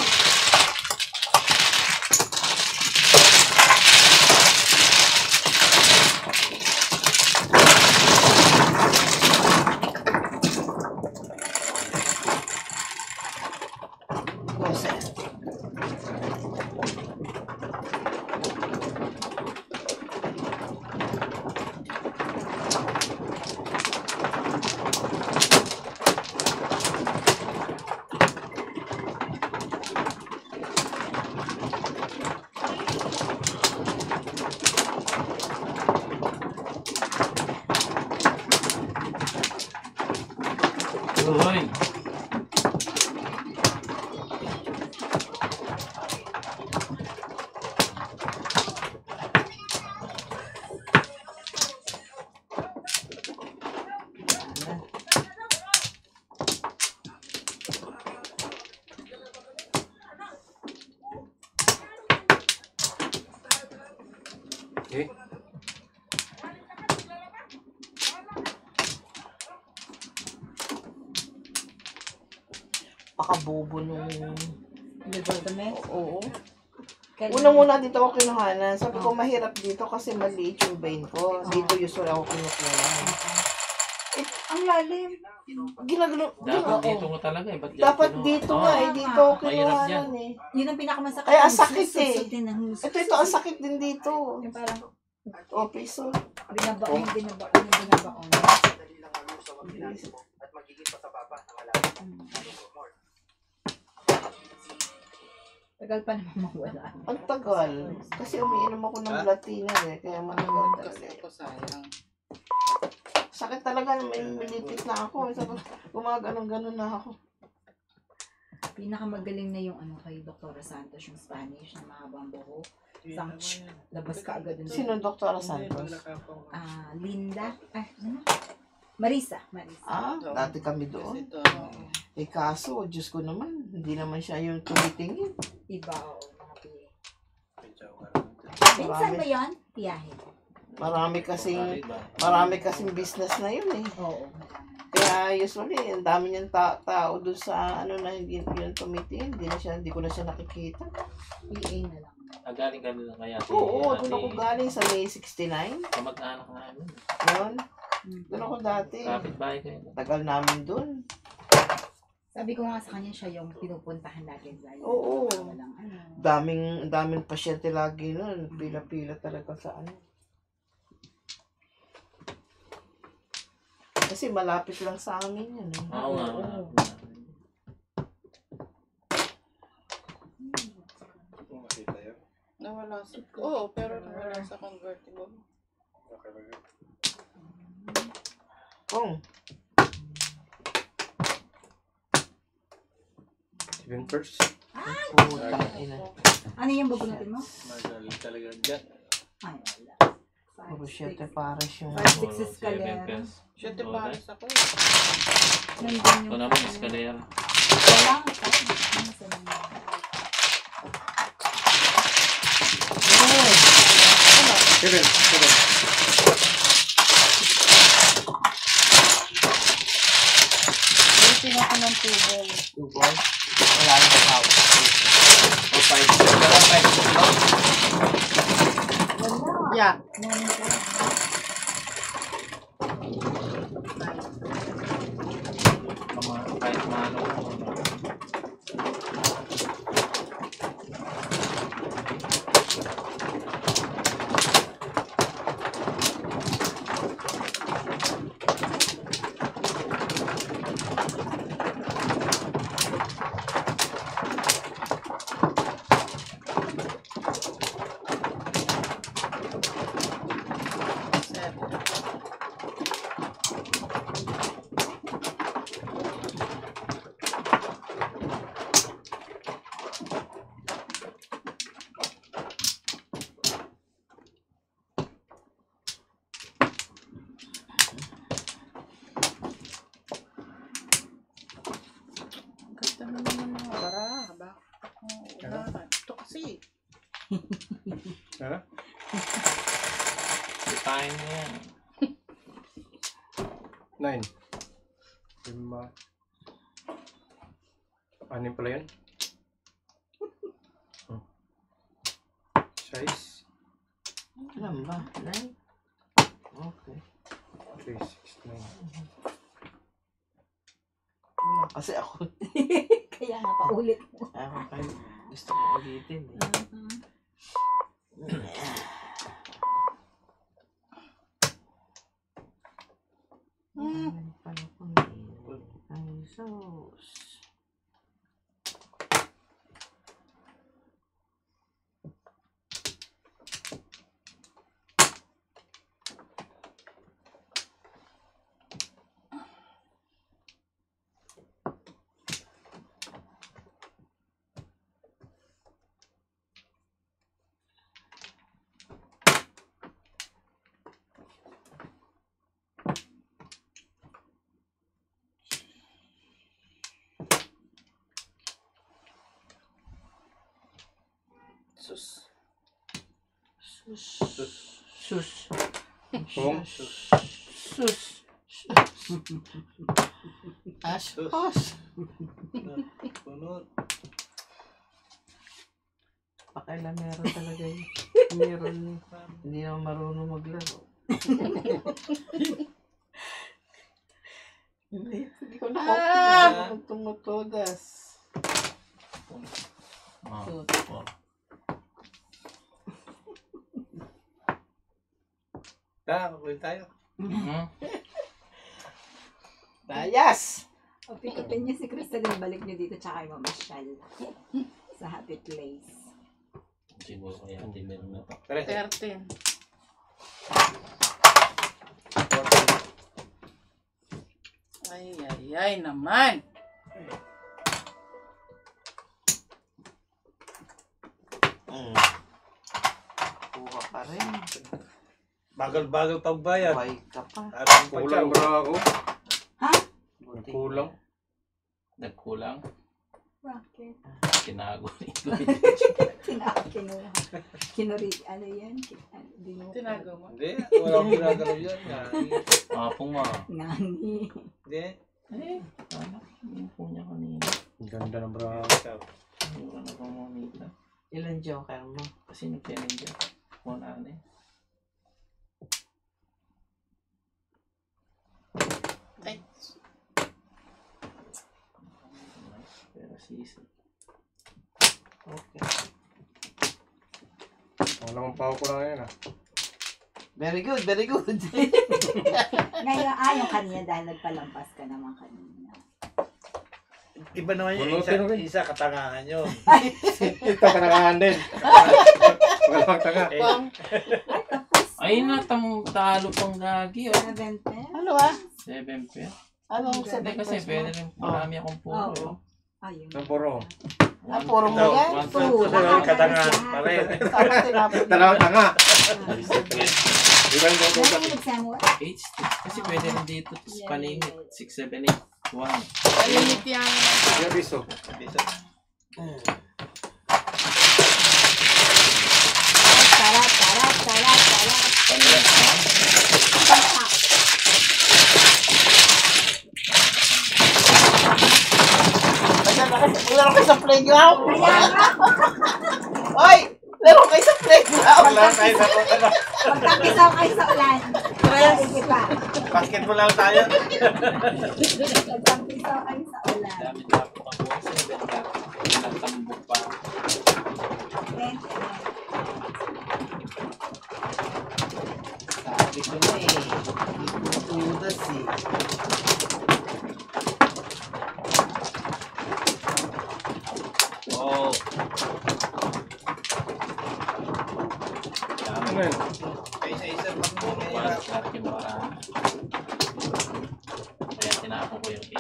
S5: Dose.
S2: Uy!
S4: Okay.
S5: Pakabobo nung...
S1: Legal kami?
S5: Oo.
S1: Kailan?
S5: Unang-una dito ako kinuhanan. Sabi ko mahirap dito kasi maliit yung vein ko. Dito usually ako kinukuha.
S1: Ang lalim.
S5: Ginagano...
S2: Dapat dito mo talaga eh. Ba't yan
S5: Dapat
S2: kinuha?
S5: dito
S2: Oo.
S5: nga eh. Dito ako
S2: Mahirap
S5: kinuhanan eh.
S1: Yun ang pinakamasakit.
S5: Kaya ang sakit eh.
S1: Susut din ang husot.
S5: Ito ang sakit din dito.
S1: Yung parang
S5: O, piso.
S1: binabaon. Tagal pa naman mawala.
S5: Ang tagal. Kasi umiinom ako ng blood thinner eh. Kaya matagal
S6: Kasi
S5: talaga.
S6: ako sayang.
S5: Sakit talaga. May minipit na ako. Gumaganon-ganon na ako.
S1: Pinakamagaling na yung kay Dr. Santos, yung Spanish na mahabang buhok. Labas ka agad dun.
S5: Sino Dr. Santos?
S1: Linda. Marisa.
S5: Dati kami doon.
S6: Ito.
S5: Eh kaso, Diyos ko naman, hindi naman siya yung tumitingin.
S1: Iba, mga piye.
S5: Marami.
S1: Minsan ba yun? Piyahe.
S5: Marami kasing business na yun eh.
S1: Oo.
S5: Kaya usually, ang dami niyang tao doon sa na hindi yun tumitingin. Hindi ko na siya nakikita.
S1: PA na lang.
S2: Galing kami lang kaya.
S5: Oo, doon ako galing sa May 69.
S2: Kamag-anak namin.
S5: Yun. Doon ako dati.
S2: Kapit-bahay kayo.
S5: Tagal namin doon.
S1: Sabi ko nga sa kanya siya yung pinupuntahan natin.
S5: Oo.
S1: Walang
S5: Daming pasyente lagi nun. Pila-pila talaga sa Kasi malapit lang sa amin yun eh.
S2: Oo nga.
S4: Makita yun.
S6: Nawala sa... Oo, pero nawala sa convertible.
S4: Okay lang yun.
S5: Kung,
S4: 7 first.
S5: putang ina.
S1: Ano yung bagunatin mo?
S3: Magaling talaga dyan.
S1: Ay, wala.
S5: Puro 7 pares yung...
S1: 5, 6 escalera.
S6: Siya te pares ako.
S1: Nandun
S2: Ito
S1: yung...
S2: naman, escalera.
S1: Walang ano sa mga...
S4: Seven.
S6: Buti na ako ng tubol.
S5: Tubol. Wala nang tao.
S3: O 5. Pero 5
S6: Yeah.
S2: Kahit maano.
S6: Ganda mo naman mga bara. Bakit ako unahan? Ito kasi.
S4: Ha?
S2: Time na yan.
S4: 9. 5. 6 pala yan. Size.
S5: Alam ba? 9? Okay.
S4: 3, 6, 9.
S5: Wala kasi ako.
S1: Kaya nga paulit mo.
S5: Ako kayo. Gusto ko ulitin eh. Ay, pala ko na yun. Ay, sus.
S6: Sus.
S5: Sus.
S4: Kung?
S5: Sus. Sus.
S3: Punot.
S5: Pakailan meron talaga yun. Meron. Hindi naman marunong maglaro. Hindi ko na tumutodas.
S3: Kukulit tayo.
S5: Dayas!
S1: O, pick upin niyo si Crystal, balik niyo dito, tsaka yung mamasyal. Sa happy place.
S2: Siguro kaya hindi meron na to.
S6: 13. Ay naman.
S5: Kuha pa rin.
S3: Bagal-bagal pagbayad.
S5: Buhay ka pa.
S3: Ating
S4: Kulang
S3: pagkaw.
S4: bra ako.
S5: Buti.
S4: Kulang.
S2: Nagkulang.
S1: Rocket.
S2: Tinago.
S1: Kinuri, ano yan?
S6: Tinago mo.
S3: Hindi, walang ginagalaw yan.
S2: Mapong ma.
S1: Ngani.
S3: Hindi.
S2: Eh, anak. Yung po niya kanina.
S4: Ang ganda ng bra.
S2: Yung ano pa mo nila.
S5: Ilan joker mo?
S2: Kasi nagtinig dyan. Kung ano eh.
S6: Ay,
S2: Pero sisi.
S5: Okay.
S4: Ang lamang pao ko lang yan ah.
S5: Very good, very good.
S1: Ngayon, yung kanina dahil nagpalampas ka naman kanina.
S3: Iba naman yung
S4: Bunutin mo,
S3: isa katangahan yun.
S4: Ito kanakahan din. Walang tanga.
S2: Ay na, talo pang gagi. Oh.
S1: 7 pesos.
S5: Ano ah?
S2: 7 pair.
S5: Anong
S2: Hindi
S5: sabi
S2: kasi pwede rin. Marami akong puro.
S1: Oo.
S2: eh.
S1: Ayun.
S4: Ang puro.
S5: Ah, puro mo
S3: Ito,
S5: yan?
S2: One,
S1: Puro.
S3: Ito, katangahan pa rin.
S5: Tama tinapon.
S4: Dalawang tanga. Di ba yung
S1: Ano
S4: tututak?
S1: yung exam mo?
S2: 8 kasi pwede rin dito. Tapos palimit. 6, 7, 8. 1.
S6: palimit yan.
S4: Yung biso.
S1: Sarap, sarap, sarap, sarap.
S2: Palimit.
S5: Laro kayo sa playground? Oy! Laro kayo sa playground!
S1: Magkakisaw kayo sa ulan. Sige pa.
S3: Basketball lang tayo.
S1: Magkakisaw kayo sa ulan.
S2: Dami tapo ako. 7 ka. Nagtambok pa.
S1: 20.
S5: Sabi ko na eh. Ikutudas eh.
S2: Oh.
S4: Ano yun?
S3: Isa-isa pang muna yun.
S2: One, laki marami. Kaya tinapon ko yung 8.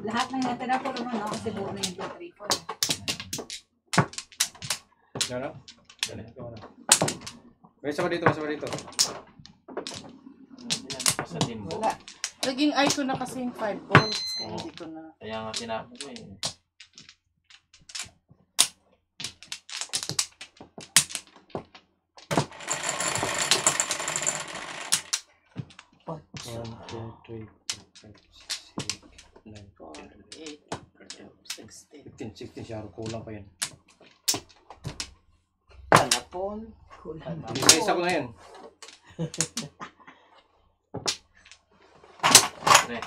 S1: Lahat ng natira puro mo, no? Kasi buo na yung 2, 3, 4.
S4: Yan na?
S2: Ganito.
S4: Ito na. May isa pa dito, isa pa dito.
S2: Hindi na sa limbo.
S5: Wala.
S6: Naging icon na kasi yung 5 volts. Kaya hindi ko na.
S2: Kaya nga tinapon ko eh.
S4: One, two, three, four, five, six, 7, 8, 9,
S6: 8, 16.
S4: 15, 16 siya. Kulang pa yan.
S5: Talapon.
S4: Isa ko na yan.
S2: Pre.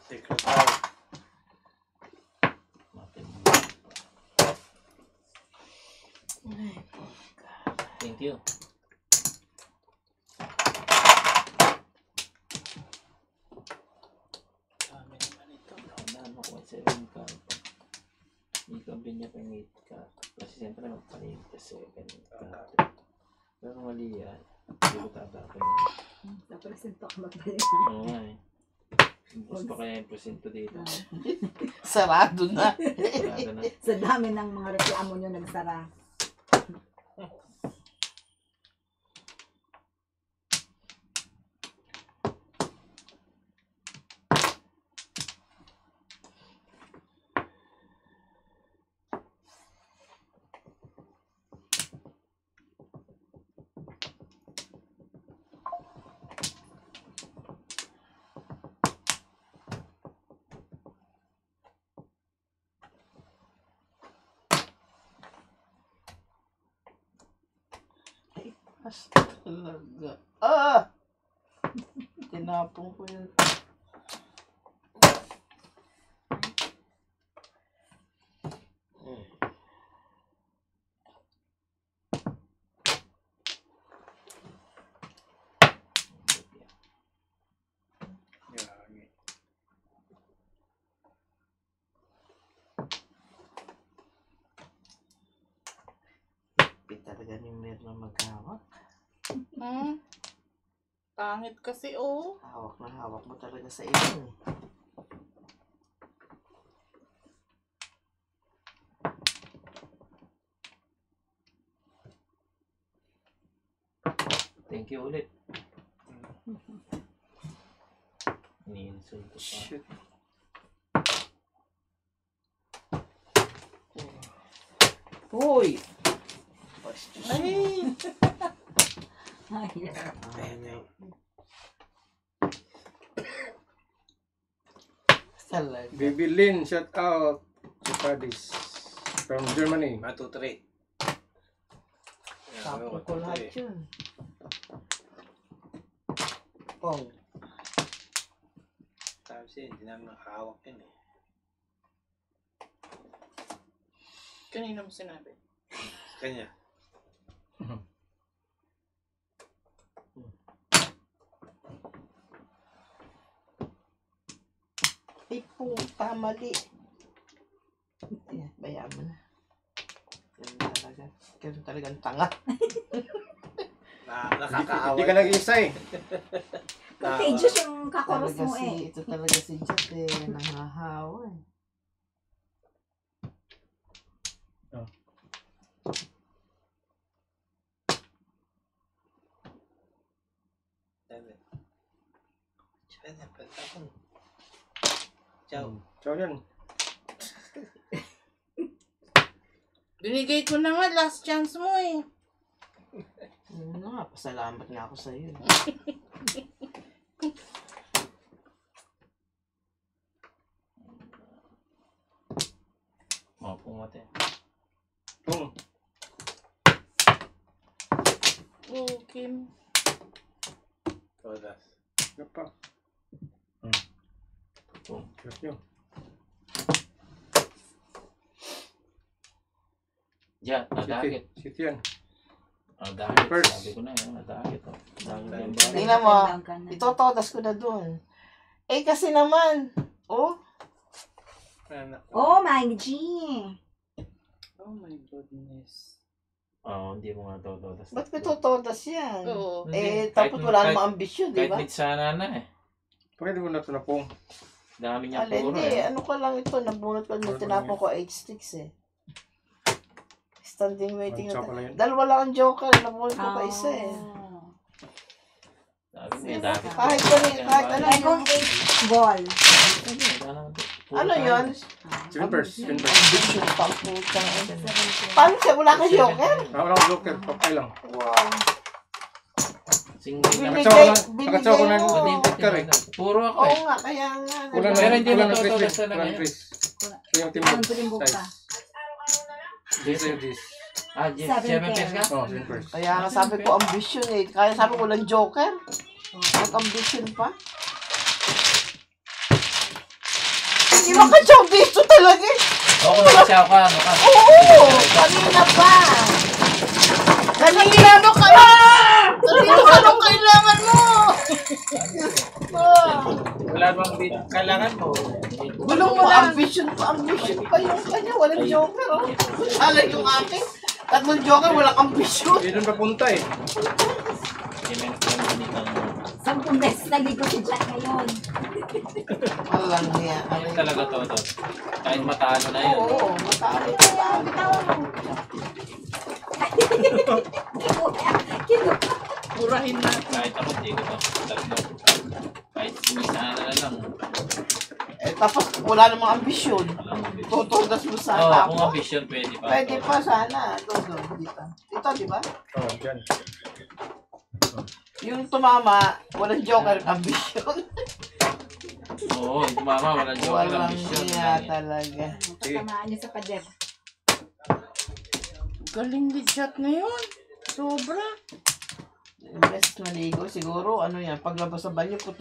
S3: Secret out.
S2: Thank you.
S6: Dami naman ito.
S2: Tandaan mo kung 7 ka. Hindi ka binya pa yung 8 ka. Kasi siyempre magpalit ka 7 ka. Pero mali yan. Hindi ko tatapon yun.
S1: Sa presento ka magbalik.
S2: Oo nga eh. Gusto kaya yung presento dito.
S5: Sarado na.
S2: Sarado na.
S1: Sa dami ng mga reklamo nyo nagsara.
S5: Talaga. Ah! Tinapon ko yun. talaga ni Mirna maghawak.
S7: Pangit kasi, oh.
S5: Hawak na hawak mo talaga sa iyo.
S2: Thank you ulit. Iniinsulto pa.
S4: Shit.
S5: Uy!
S7: Ay!
S1: Ay,
S5: Talaga.
S4: Baby Lynn, shout out. Chupadis. From Germany.
S3: 1, 2, 3.
S5: Tapos ko lahat yun. Pong.
S3: Sabi siya, hindi namin nakahawak yun eh.
S7: Kanina mo sinabi.
S3: Sa kanya.
S5: Ay, puta, mali. Ayan, bayaan mo na. Ganun talagang tanga.
S3: Nakakaaway.
S4: Hindi ka nag-iisa eh.
S1: contagious yung kakoros
S5: Talaga
S1: mo eh.
S5: ito talaga si Jet eh, nangahawa eh.
S3: Ciao.
S4: So yan.
S7: Binigay ko na nga, last chance mo eh.
S5: Ano nga, pasalamat nga ako sa iyo.
S2: Mga pumate.
S4: Boom.
S7: Oh, Kim.
S3: Todas.
S4: Yan pa.
S2: Boom.
S4: Yes, yun.
S2: Diyan, nadakit.
S4: City yan.
S2: Nadakit.
S4: First.
S2: Sabi ko na yun, nadakit. Nadakit yung
S5: Tingnan mo,
S1: Defend lang ka na.
S5: itotodas ko na dun. Eh kasi naman, oh,
S3: Anak.
S1: Oh my G!
S7: Oh my goodness.
S2: Oo, hindi mo nga totodas.
S5: ba't ko itotodas yan?
S7: Oo.
S5: Eh, tapos wala namang ambisyon, di
S2: Kahit
S5: ba?
S2: mit sana na eh.
S4: Pwede mo na ito na pong.
S2: Dami niya
S5: Alin,
S2: puro
S5: hindi,
S2: eh.
S5: ano ko lang ito, nabunot ko, tinapon ko 8 sticks eh. Standing waiting.
S4: Ang pala yun.
S5: Dalawa lang ang joker, nabunot ko pa isa eh.
S2: Sabi mo, eh, dati.
S5: Kahit ano
S1: Ay, kung 8 ball.
S5: Ano yun?
S4: Swimpers. Swimpers.
S5: Ambisyon pa ang putang. Paano siya? Wala ka joker?
S4: Walang joker. Papay lang.
S5: Wow.
S2: Single lang.
S4: Nakatsaw ko ng
S5: Binigay mo.
S4: joker eh.
S2: Puro ako
S5: Oo
S2: eh.
S5: nga, kaya nga.
S4: Kulang
S2: Pero
S4: na
S2: hindi
S4: kulang
S2: mo
S4: na
S2: totodas
S4: Chris.
S2: talaga
S4: Kulang
S2: yun.
S4: Chris. Ito yung team
S1: Ang tulimbok
S4: size.
S1: ka.
S4: This is this.
S2: Ah, 7 pairs ka?
S4: Oh, swimpers.
S5: Kaya nga sabi ko ambisyon eh. Kaya sabi ko walang joker. Nag-ambisyon pa. Hindi ba ka ambisyon talaga eh?
S2: Oo, kung nakasyaw ka, ano ka?
S5: Oo! Kanina pa! Kanina ano ka na? Kanina anong kailangan mo?
S3: Wala bang kailangan mo?
S5: Gulong mo na. Ambisyon pa yung kanya. Walang joker oh. Sala yung akin. Tatlong joker, walang ambisyon.
S4: Hindi doon papunta eh.
S1: Sampung beses naligo si Jack ngayon.
S5: Walang niya.
S2: Ayun talaga to. Kahit matalo na yun.
S5: Oo, matalo.
S7: Purahin na.
S2: Kahit ako, hindi ko to. Tatlo. Kahit sana na lang.
S5: Eh, tapos wala namang ambisyon. Tutugas mo sa
S2: Oo,
S5: tapo.
S2: kung ambition, pwede pa.
S5: Pwede pa sana. Doon, dito. Ito, di ba?
S4: Oh, dyan.
S5: Yung tumama, walang joker, ambisyon.
S2: Oo, yung mama, walang joke, walang
S5: Walang
S2: ambition.
S5: niya talaga.
S1: Tatamaan niya sa pader.
S7: Galing ni Jat ngayon. Sobra.
S5: Best maligo, siguro, ano yan, paglabas sa banyo,